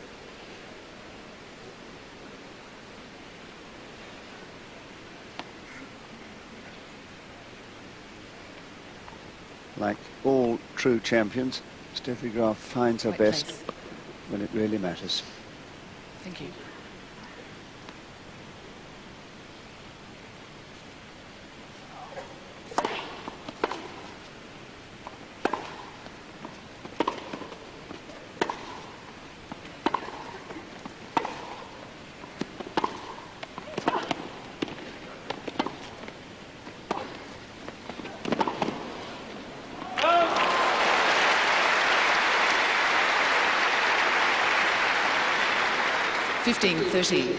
Like all true champions, Steffi Graf finds her Right best place. when it really matters. Thank you. Fifteen 30.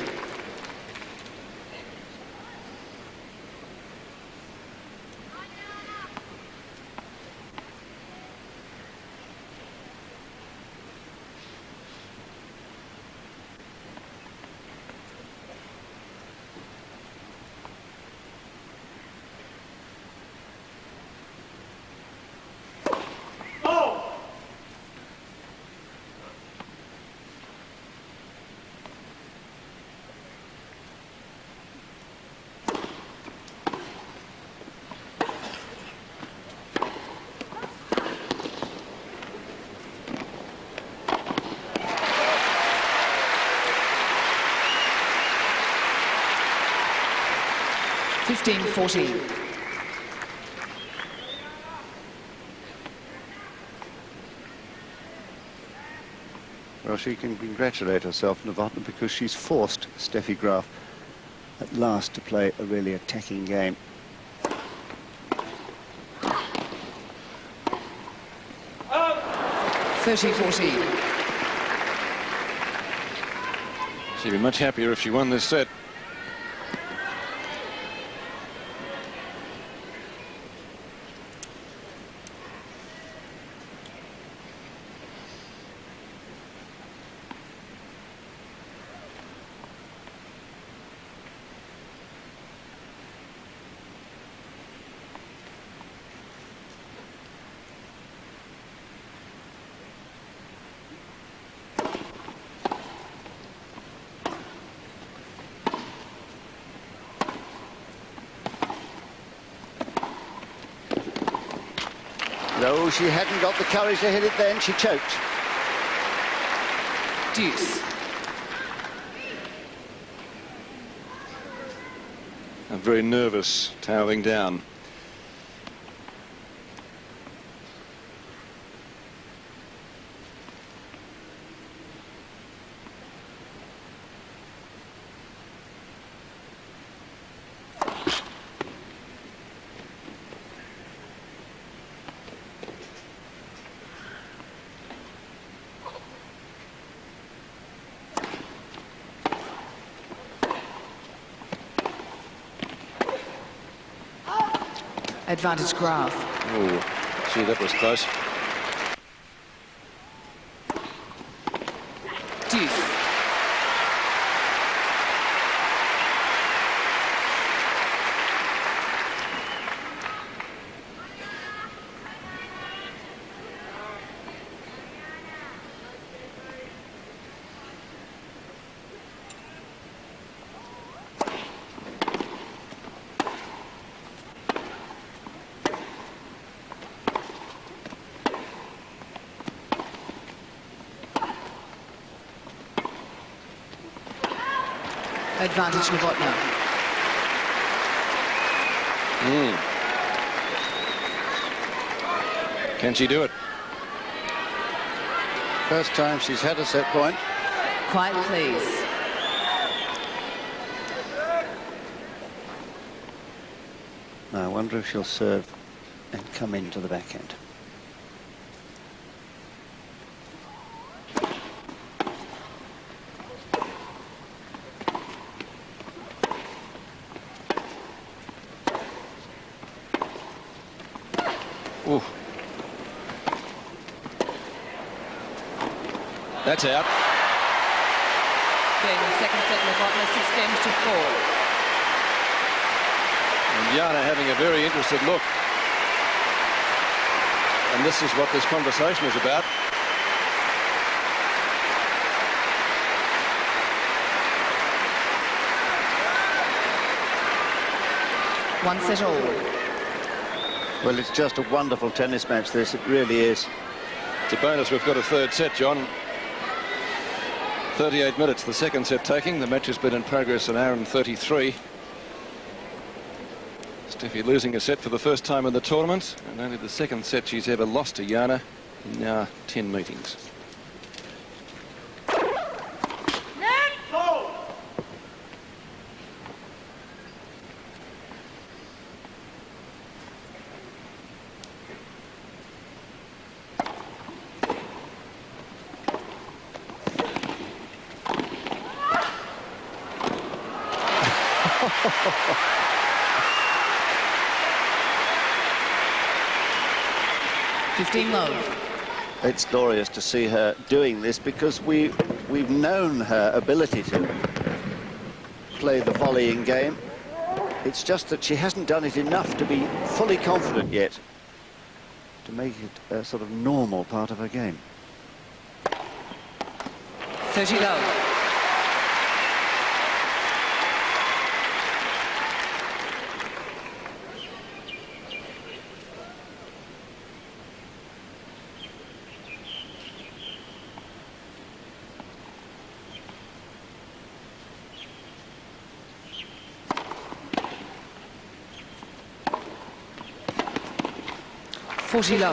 Fifteen 40. Well, she can congratulate herself, Novotna, because she's forced Steffi Graf at last to play a really attacking game. Oh. 30-40. She'd be much happier if she won this set. No, she hadn't got the courage to hit it then. She choked. Deuce. I'm very nervous, towering down. Advantage Graf. Oh, gee, that was close. Deuce. Advantage Novotna. Can she do it? First time she's had a set point. Quiet, please. I wonder if she'll serve and come into the backhand. Ooh. That's out. in the second set, Novotna 6 games to 4. And Jana having a very interested look. And this is what this conversation is about. One set all. Well, it's just a wonderful tennis match, this. It really is. It's a bonus we've got a third set, John. 38 minutes, the second set taking. The match has been in progress an hour and 33. Steffi losing a set for the first time in the tournament, and only the second set she's ever lost to Jana in now 10 meetings. It's glorious to see her doing this, because we've known her ability to play the volleying game. It's just that she hasn't done it enough to be fully confident yet to make it a sort of normal part of her game. 30 love. Low.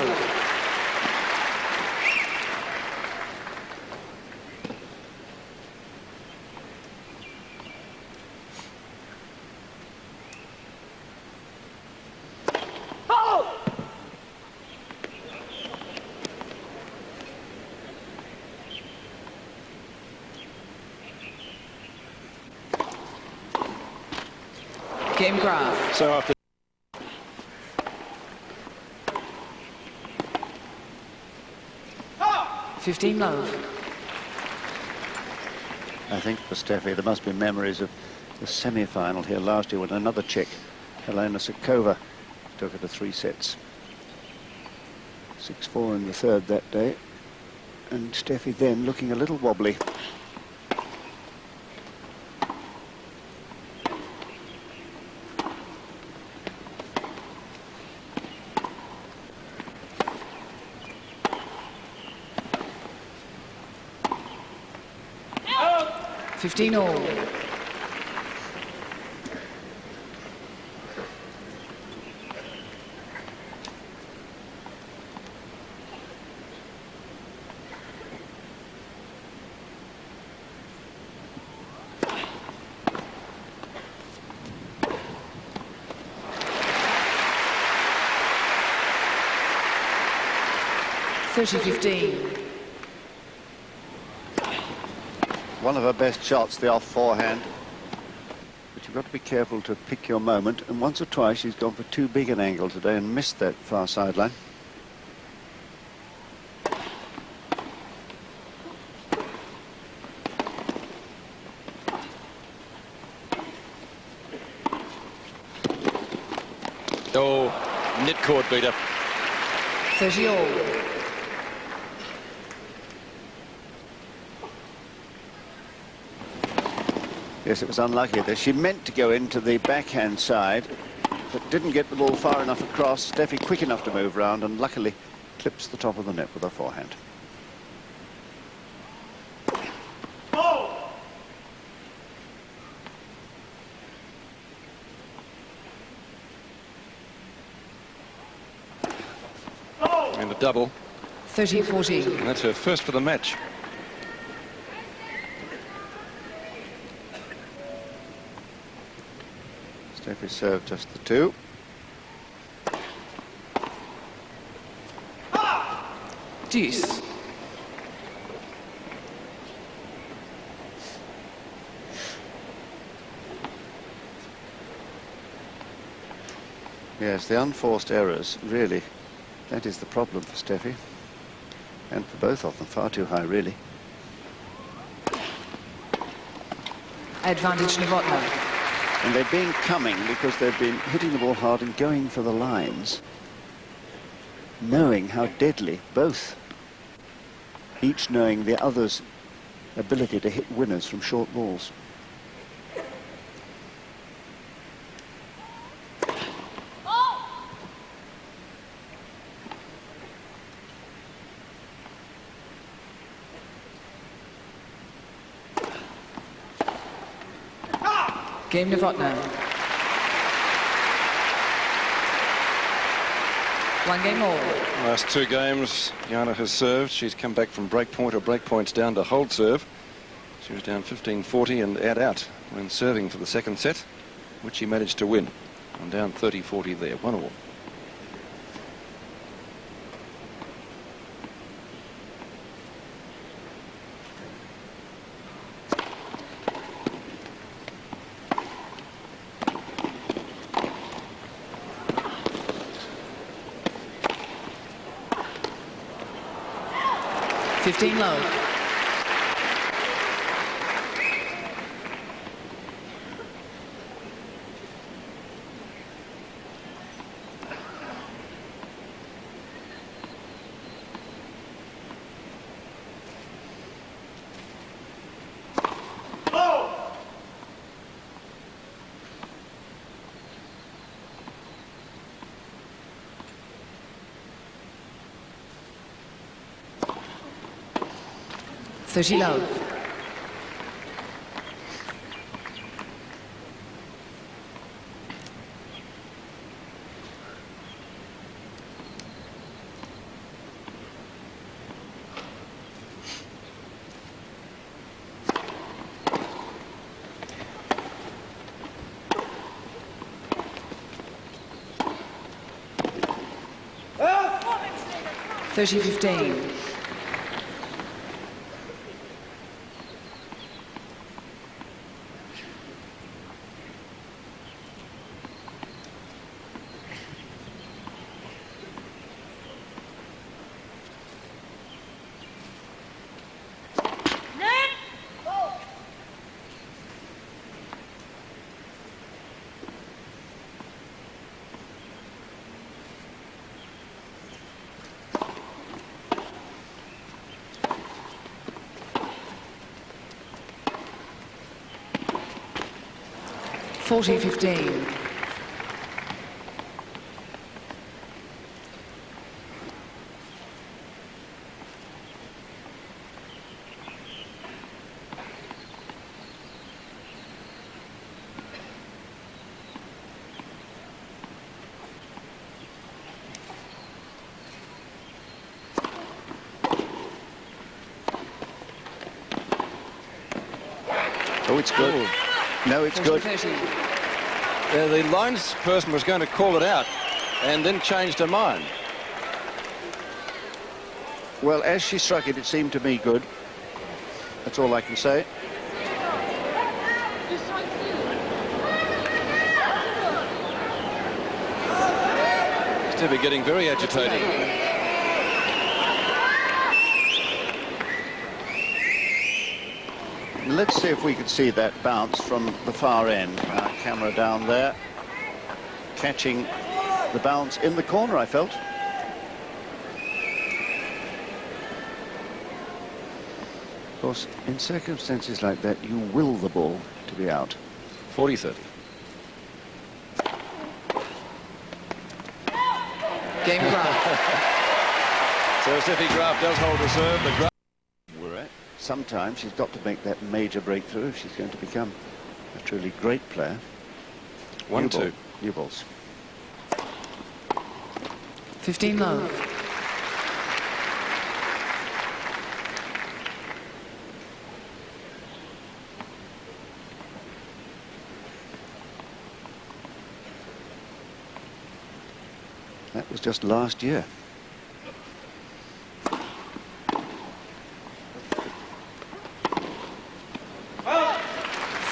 Game Graf. So after 15 love. I think for Steffi there must be memories of the semi-final here last year when another Czech, Helena Sukova, took her to 3 sets. 6-4 in the third that day, and Steffi then looking a little wobbly. All. One of her best shots, the off forehand. But you've got to be careful to pick your moment. And once or twice she's gone for too big an angle today and missed that far sideline. oh, net cord beater. 30 all. Yes, it was unlucky there. She meant to go into the backhand side, but didn't get the ball far enough across. Steffi quick enough to move round and luckily clips the top of the net with her forehand. And the double. 30-40. And that's her first for the match. Steffi served just the 2. Deuce. Yes, the unforced errors, really, that is the problem for Steffi. And for both of them, far too high, really. Advantage Novotna. And they've been coming because they've been hitting the ball hard and going for the lines, knowing how deadly both, each knowing the other's ability to hit winners from short balls. Game Novotna. 1 game all. Last 2 games, Jana has served. She's come back from break point or break points down to hold serve. She was down 15-40 and out when serving for the second set, which she managed to win. I'm down 30-40 there, 1-1. Low. Low. Oh! 30-15. (40-15). Oh, it's good. No, it's good. The lines person was going to call it out and then changed her mind. Well, as she struck it, it seemed to me good. That's all I can say. Steffi getting very agitated. Let's see if we can see that bounce from the far end. Our camera down there, catching the bounce in the corner, I felt. Of course, in circumstances like that, you will the ball to be out. 40-30. Game Graf. So Steffi Graf does hold the serve. The Graf Sometimes she's got to make that major breakthrough if she's going to become a truly great player. 1-2. New balls. 15 low. That was just last year.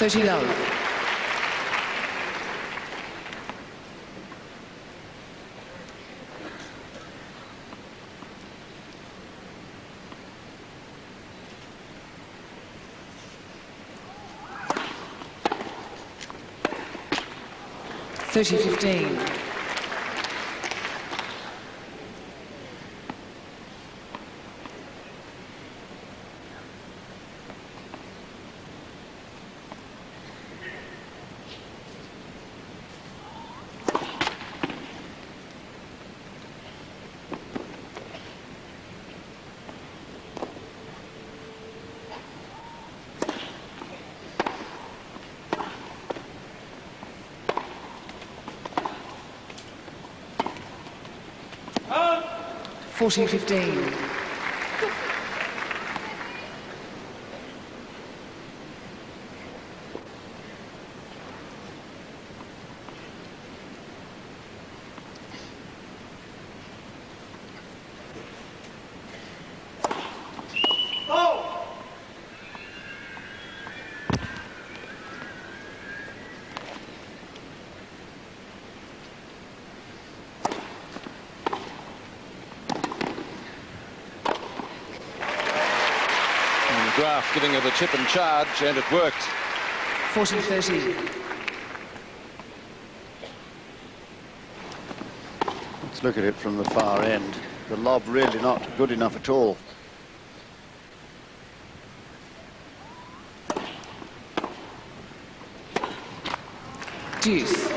Low. 30-15. (40-15). Graf giving her the chip and charge, and it worked. 40-30. Let's look at it from the far end. The lob really not good enough at all. Deuce.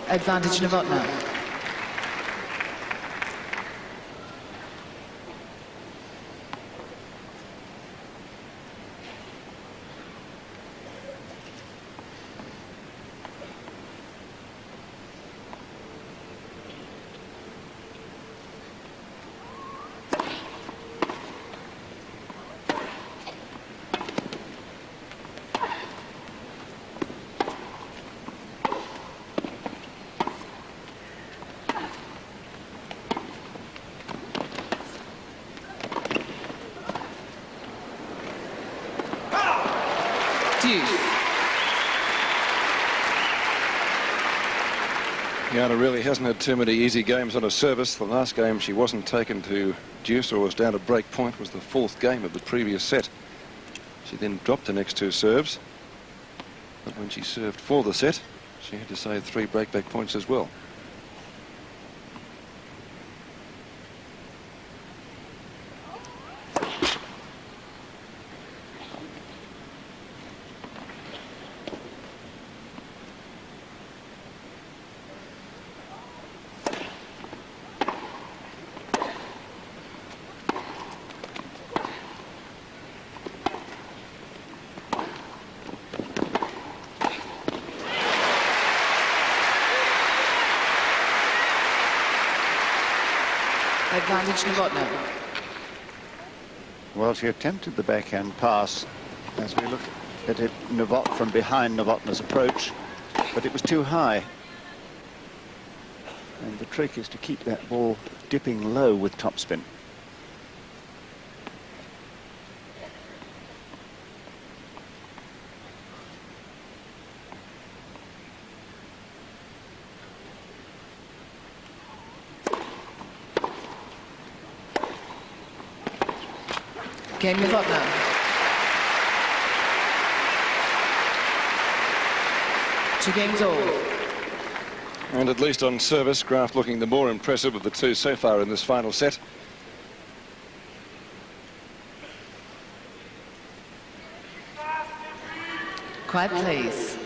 Advantage Novotna. Jana really hasn't had too many easy games on her service. The last game she wasn't taken to deuce or was down to break point was the fourth game of the previous set. She then dropped the next two serves, but when she served for the set, she had to save 3 breakback points as well. Advantage Novotna. Well, she attempted the backhand pass as we look at it from behind Novotna's approach, but it was too high. And the trick is to keep that ball dipping low with topspin. Game Novotna. Two games all. And at least on service, Graf looking the more impressive of the two so far in this final set. Quiet, please.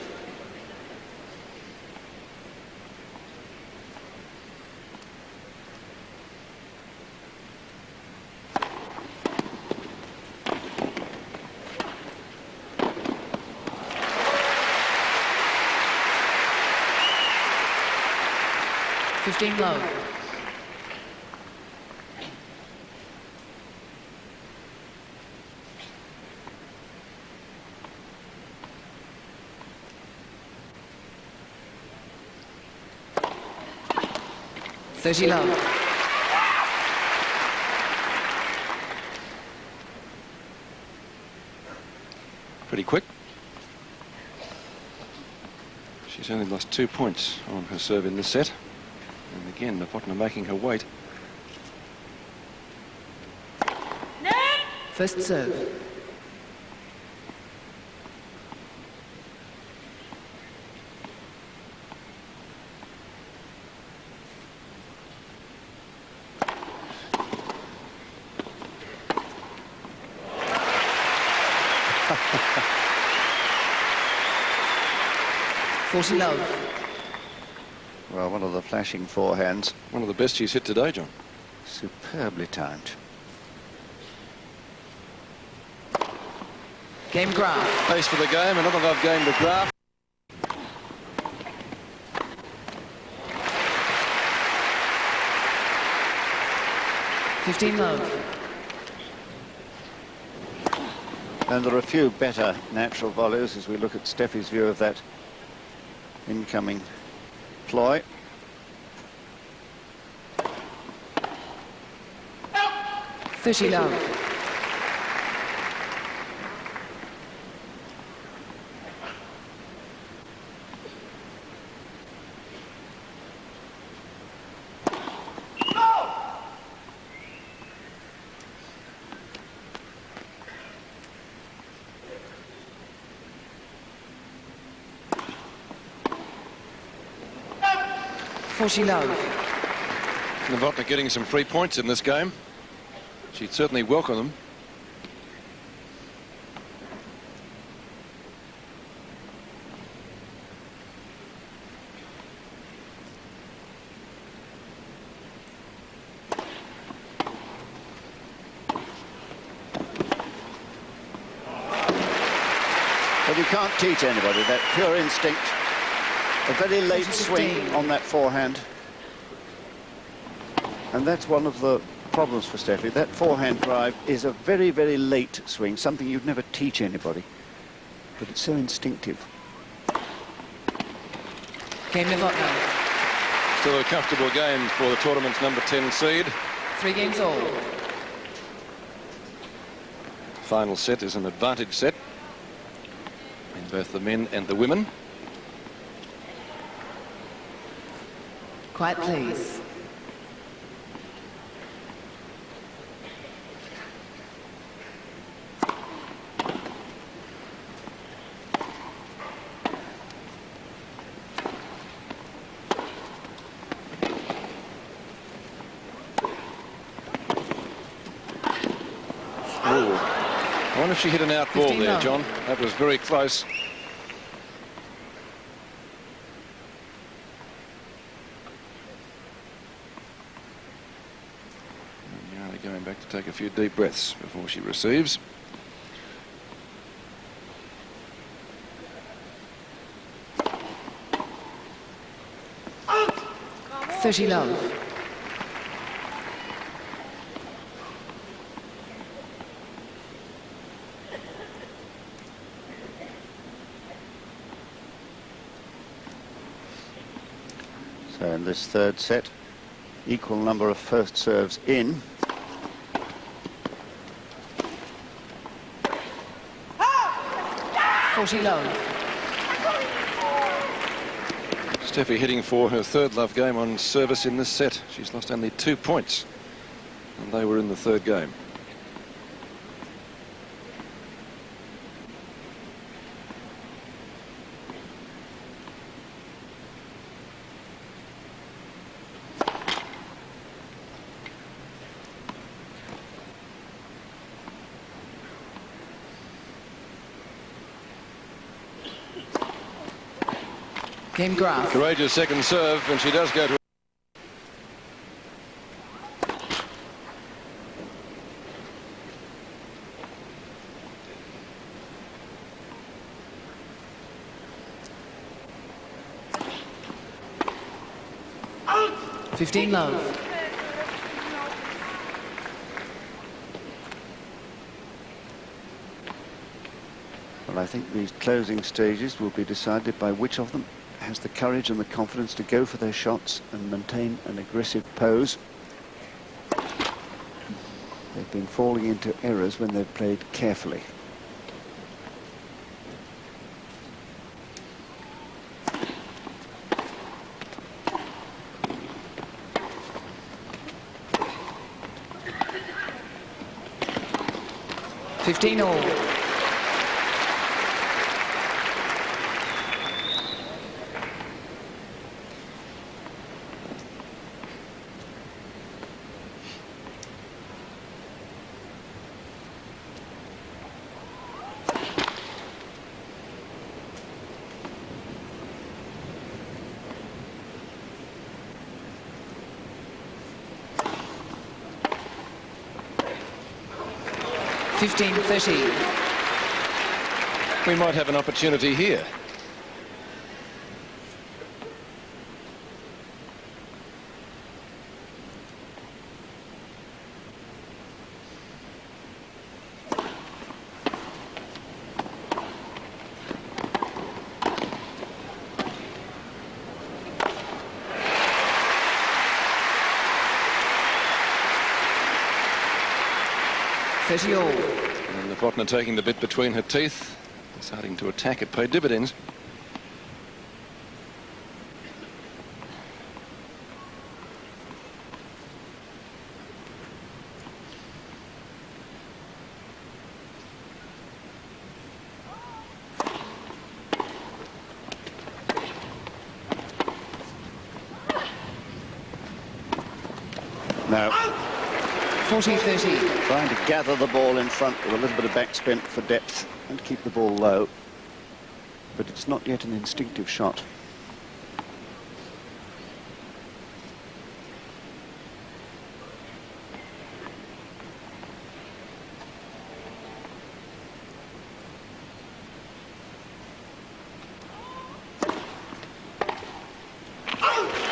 Low. Low. Pretty quick. She She's only lost 2 points on her serve in this set. And again, Novotna making her weight. First serve. Love. Well, one of the flashing forehands. One of the best she's hit today, John. Superbly timed. Game Graf. Pace for the game, another love game to Graf. Love. And there are a few better natural volleys as we look at Steffi's view of that incoming ploy. Love. Love. Novotna getting some free points in this game. She'd certainly welcome them. But you can't teach anybody that pure instinct. A very late swing on that forehand. And that's one of the problems for Steffi. That forehand drive is a very, very late swing, something you'd never teach anybody. But it's so instinctive. Game Novotna. Still a comfortable game for the tournament's number 10 seed. 3 games all. Final set is an advantage set in both the men and the women. Quiet, please. I wonder if she hit an out ball there, John. That was very close. Going back to take a few deep breaths before she receives. Love. So in this third set, equal number of first serves in. Love. Steffi hitting for her third love game on service in this set. She's lost only 2 points, and they were in the third game. Game Graf. Courageous second serve, and she does go to... Love. Well, I think these closing stages will be decided by which of them has the courage and the confidence to go for their shots and maintain an aggressive pose. They've been falling into errors when they've played carefully. 15 all. We might have an opportunity here. And Novotna taking the bit between her teeth, deciding to attack. It paid dividends. No. 40-30. Trying to gather the ball in front with a little bit of backspin for depth and keep the ball low. But it's not yet an instinctive shot.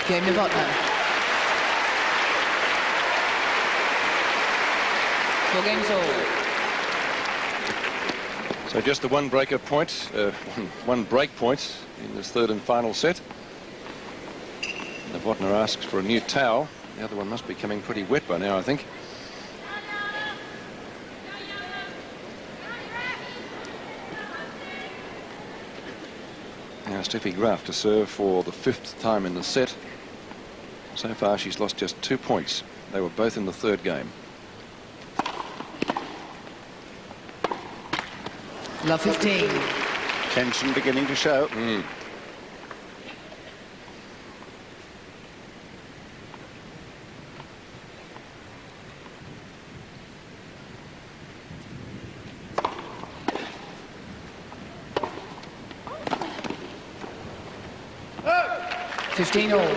Game Novotna. 4 games all. So just the one breaker point, one break point in this third and final set. Novotna asks for a new towel. The other one must be coming pretty wet by now, I think. Now Steffi Graf to serve for the 5th time in the set. So far she's lost just 2 points. They were both in the third game. Love 15. Tension beginning to show. Oh. 15 all.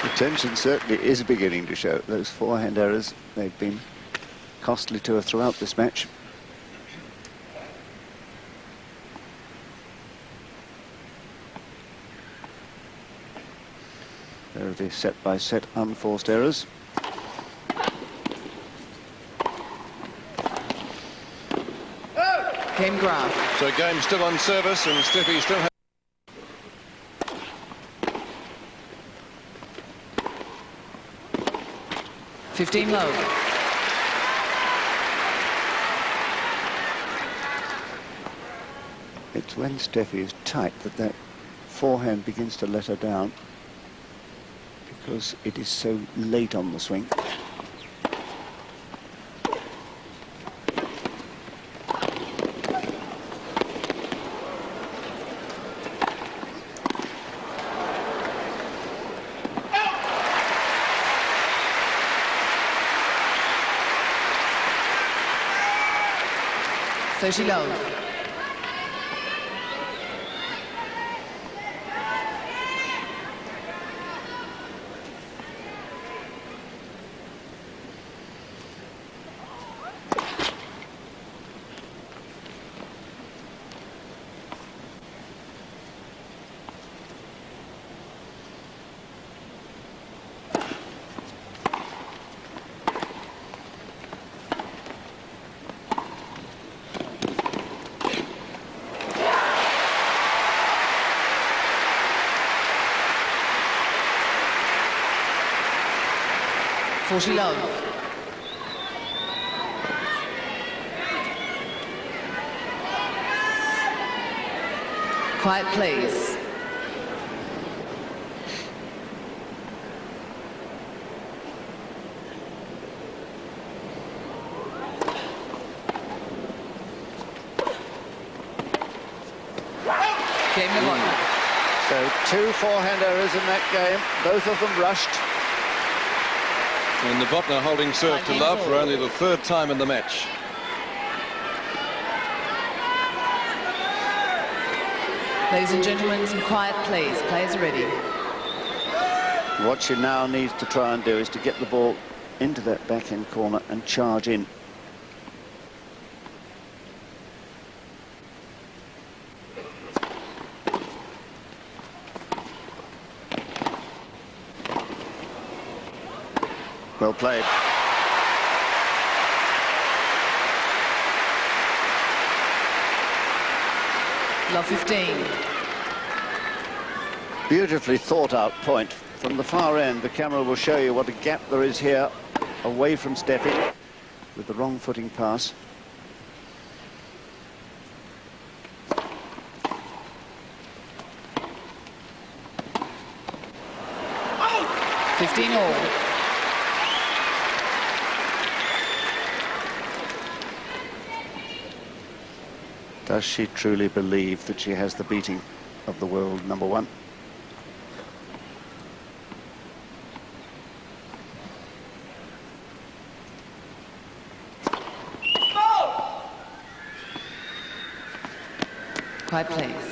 The tension certainly is beginning to show. Those forehand errors, they've been costly to her throughout this match. There are the set-by-set unforced errors. Game Graf. So game still on service and Steffi still has... $15 low. It's when Steffi is tight that forehand begins to let her down because it is so late on the swing. $30 low. 40 love. Quiet, please. Game Novotna. So 2 forehand errors in that game, both of them rushed. And Novotna holding serve to love for only the 3rd time in the match. Ladies and gentlemen, some quiet, please. Players are ready. What she now needs to try and do is to get the ball into that backhand corner and charge in. Well played. Love 15. Beautifully thought out point. From the far end, the camera will show you what a gap there is here, away from Steffi, with the wrong footing pass. Oh! 15 all. Does she truly believe that she has the beating of the world #1? Quiet, please.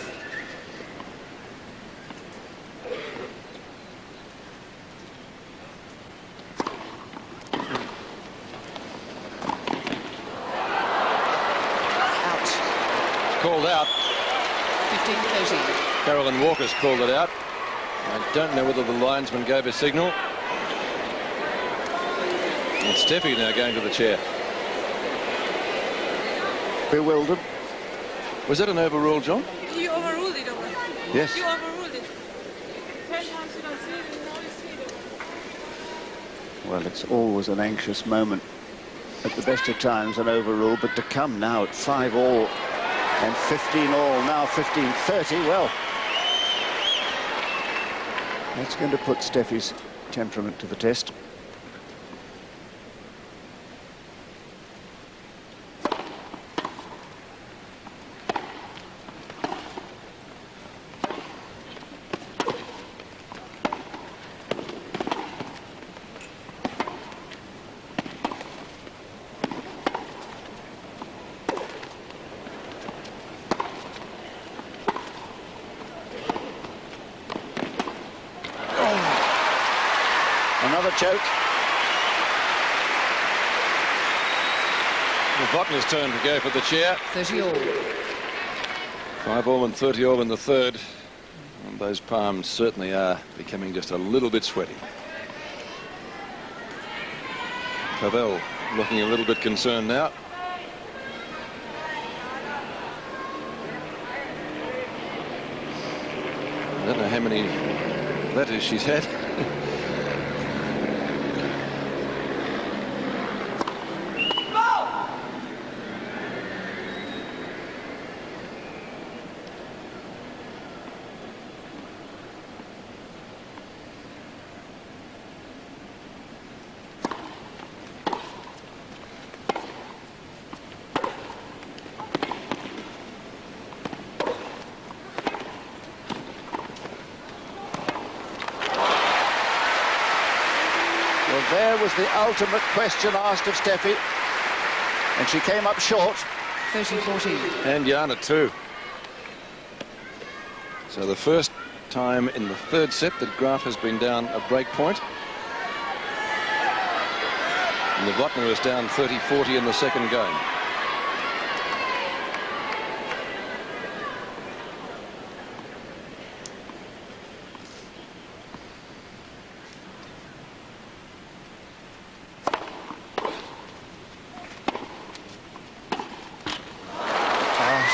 Called out. 15-30. Carolyn Walker's called it out. I don't know whether the linesman gave a signal. And Steffi now going to the chair. Bewildered. Was that an overrule, John? You overruled it, over. Yes. You overruled it. 10 times you don't see it, and now you see it. Well, it's always an anxious moment at the best of times, an overrule, but to come now at 5 all and 15 all, now 15-30, well, that's going to put Steffi's temperament to the test. Another choke. Novotna's turn to go for the chair. 30 all. 5 all and 30 all in the 3rd. And those palms certainly are becoming just a little bit sweaty. Pavel looking a little bit concerned now. I don't know how many letters she's had. There was the ultimate question asked of Steffi, and she came up short. 30-14. And Jana too. So the first time in the 3rd set that Graf has been down a break point. And Novotna was down 30-40 in the 2nd game.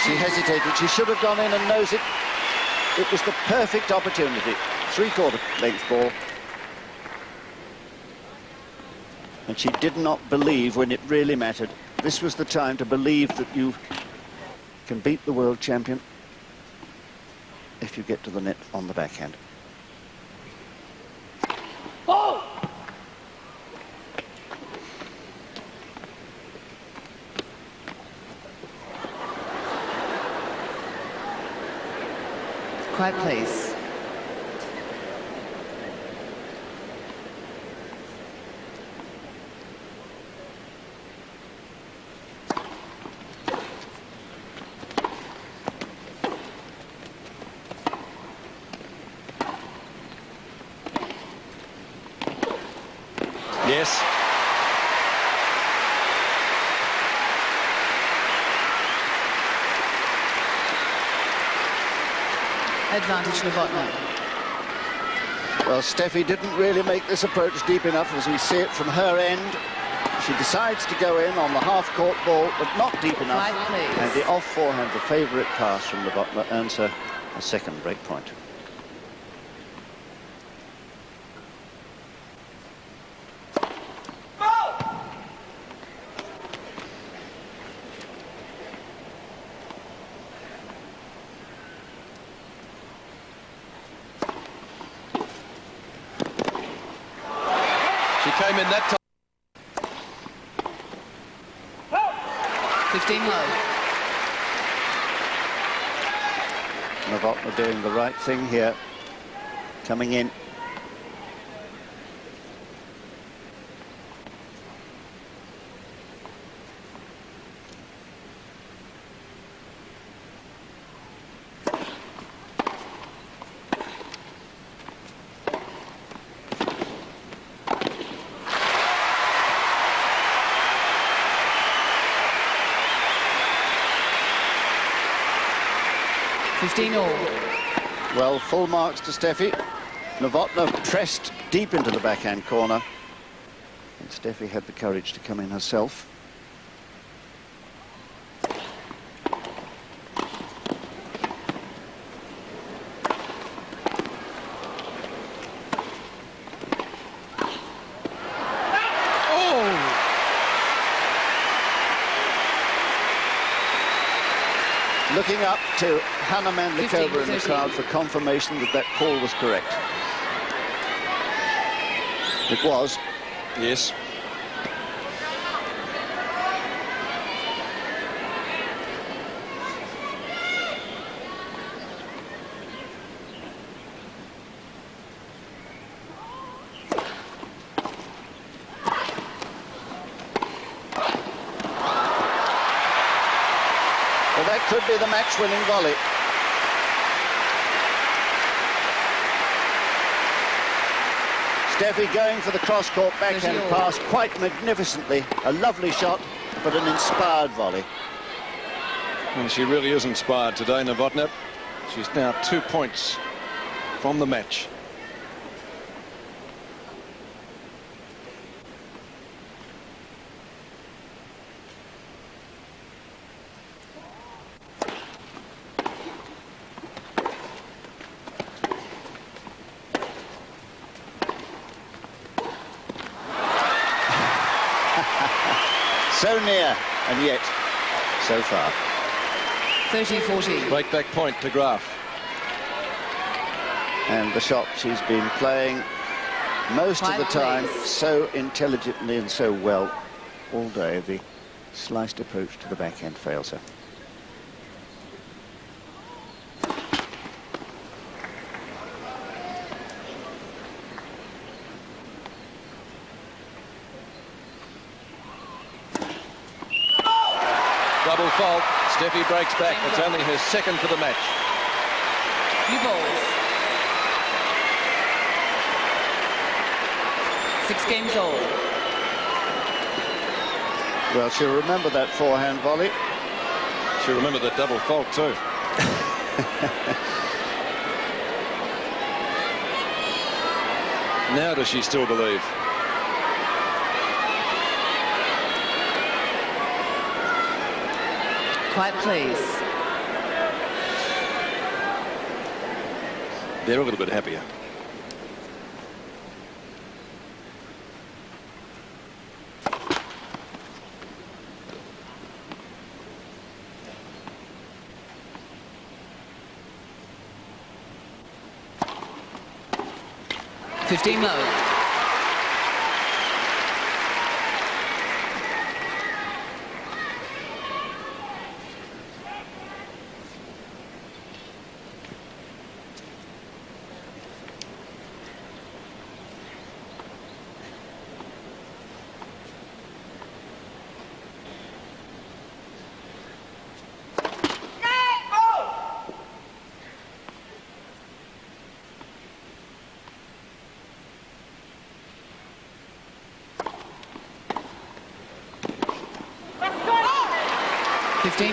She hesitated. She should have gone in and knows it. It was the perfect opportunity. 3/4 length ball. And she did not believe when it really mattered. This was the time to believe that you can beat the world champion if you get to the net on the backhand. Oh! Quiet, please. Yes. Advantage Novotna. Well, Steffi didn't really make this approach deep enough, as we see it from her end. She decides to go in on the half-court ball, but not deep enough. Quiet, please. And the off-forehand, the favourite pass from Novotna, earns her a second break point. She came in that time. 15 low. Novotna doing the right thing here, coming in. Well, full marks to Steffi. Novotna pressed deep into the backhand corner, and Steffi had the courage to come in herself. Looking up to Jana Novotna in the crowd for confirmation that that call was correct. It was. Yes. Well, that could be the match-winning volley. Steffi going for the cross-court backhand pass quite magnificently. A lovely shot, but an inspired volley. And she really is inspired today, Novotna. She's now 2 points from the match. So near, and yet so far. 30-40. Break back point to Graf. And the shot she's been playing most of the time so intelligently and so well all day. The sliced approach to the backhand fails her. Double fault. Steffi breaks back. It's only her second for the match. New balls. 6 games old. Well, she'll remember that forehand volley. She'll remember the double fault too. Now does she still believe? Quiet, please. They're a little bit happier. 15 low.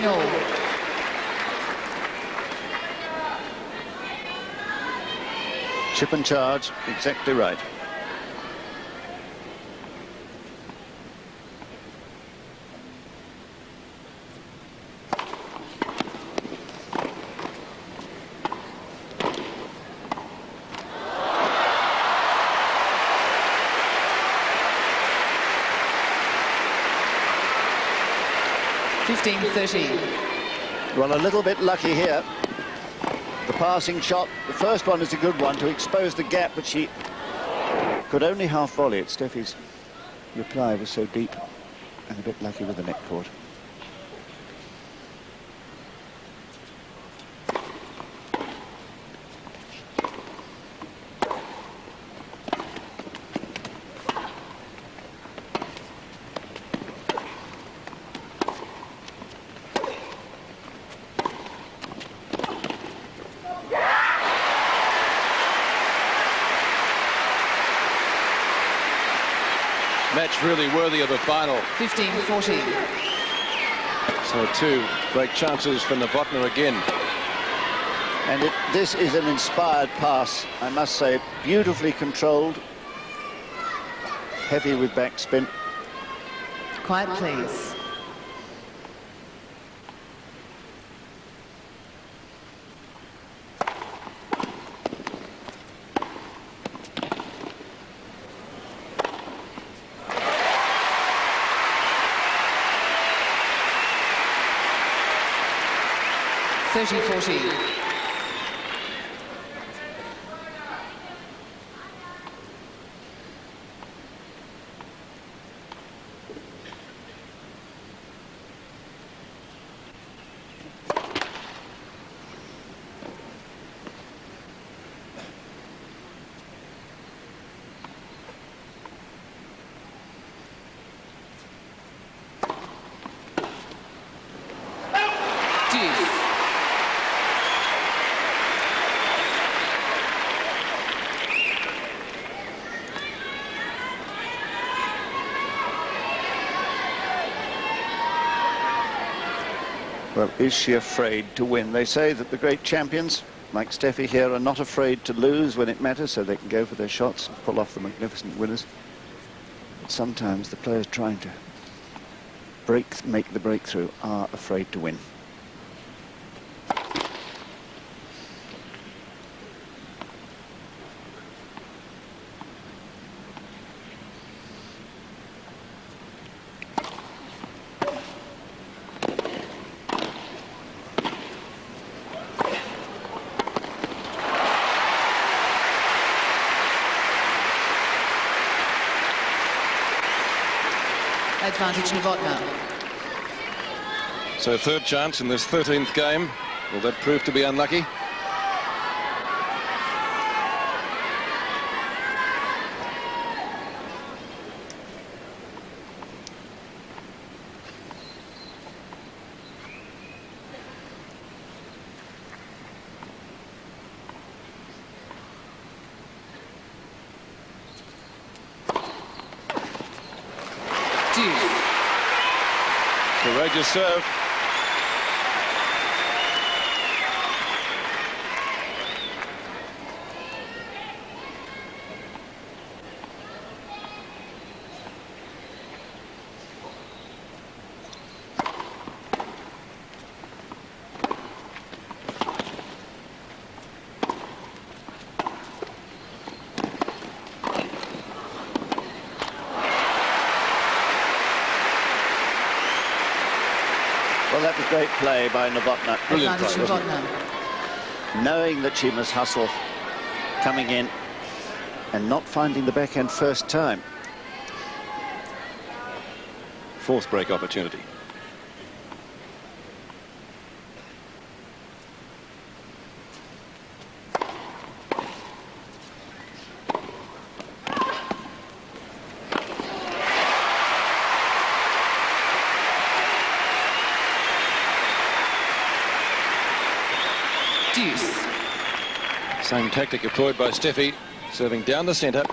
All. Chip and charge, exactly right. Well, a little bit lucky here. The passing shot, the first one is a good one to expose the gap, but she could only half volley it. Steffi's reply was so deep and a bit lucky with the net court. Match really worthy of a final. 15-14. So two great chances for Novotna again. And this is an inspired pass, I must say. Beautifully controlled. Heavy with backspin. Quiet, please. Well, is she afraid to win? They say that the great champions, like Steffi here, are not afraid to lose when it matters, so they can go for their shots and pull off the magnificent winners. But sometimes the players trying to make the breakthrough are afraid to win. Advantage Novotna. So third chance in this 13th game. Will that prove to be unlucky? Courageous serve. Well, that was great play by Novotna. Brilliant play, wasn't it? Knowing that she must hustle, coming in, and not finding the backhand first time. Fourth break opportunity. Deuce. Same tactic employed by Steffi, serving down the centre.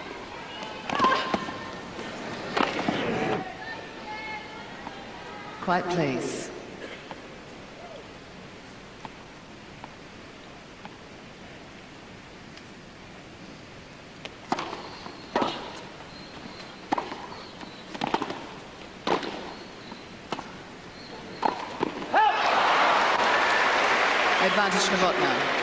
Quiet place. Advantage Novotna.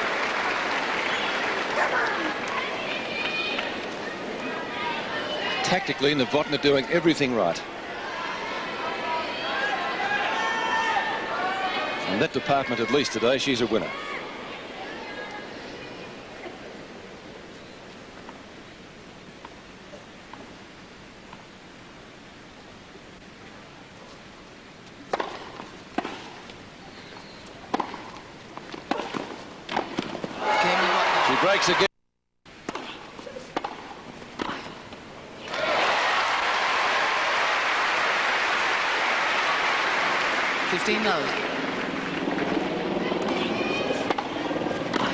Tactically, Novotna doing everything right. In that department, at least today, she's a winner. She breaks again.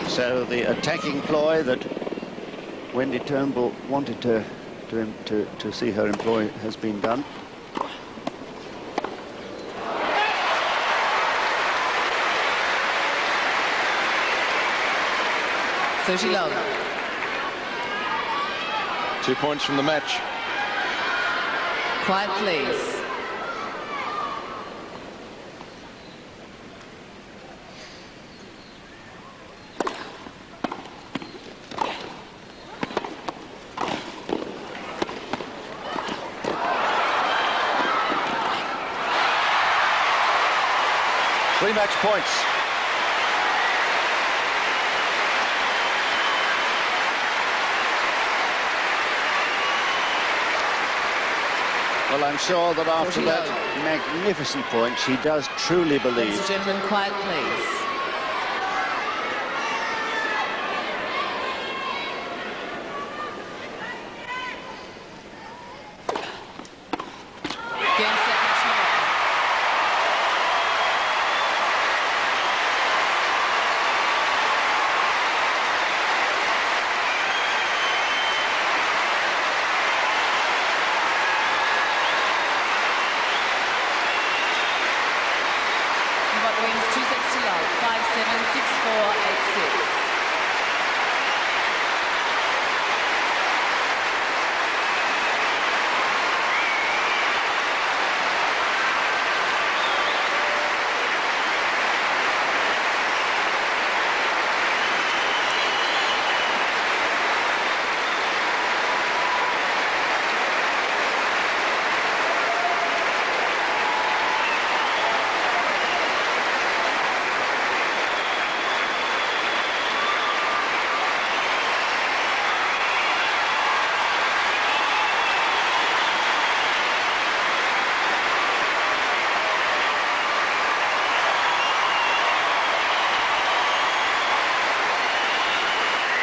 So the attacking ploy that Wendy Turnbull wanted to see her employ has been done. Love. 2 points from the match. Quiet please. Three match points. Well, I'm sure that after that magnificent point, she does truly believe. Ladies and gentlemen, quiet please. Game set, match number. Wins 2 sets to love, 5-7, 6-4, 8-6.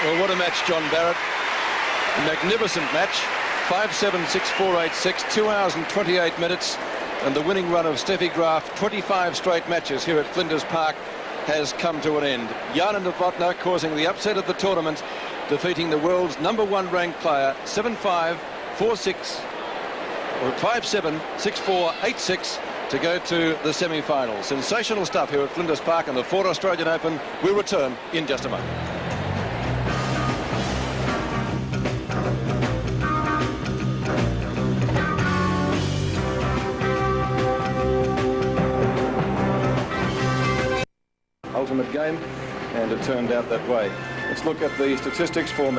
Well, what a match, John Barrett. A magnificent match. 5-7, 6-4, 8-6, 2 hours and 28 minutes. And the winning run of Steffi Graf, 25 straight matches here at Flinders Park, has come to an end. Jana Novotna causing the upset of the tournament, defeating the world's #1 ranked player, 7-5, 4-6, or 5-7, 6-4, 8-6, to go to the semi-finals. Sensational stuff here at Flinders Park and the Ford Australian Open. We'll return in just a moment. Ultimate game, and it turned out that way. Let's look at the statistics for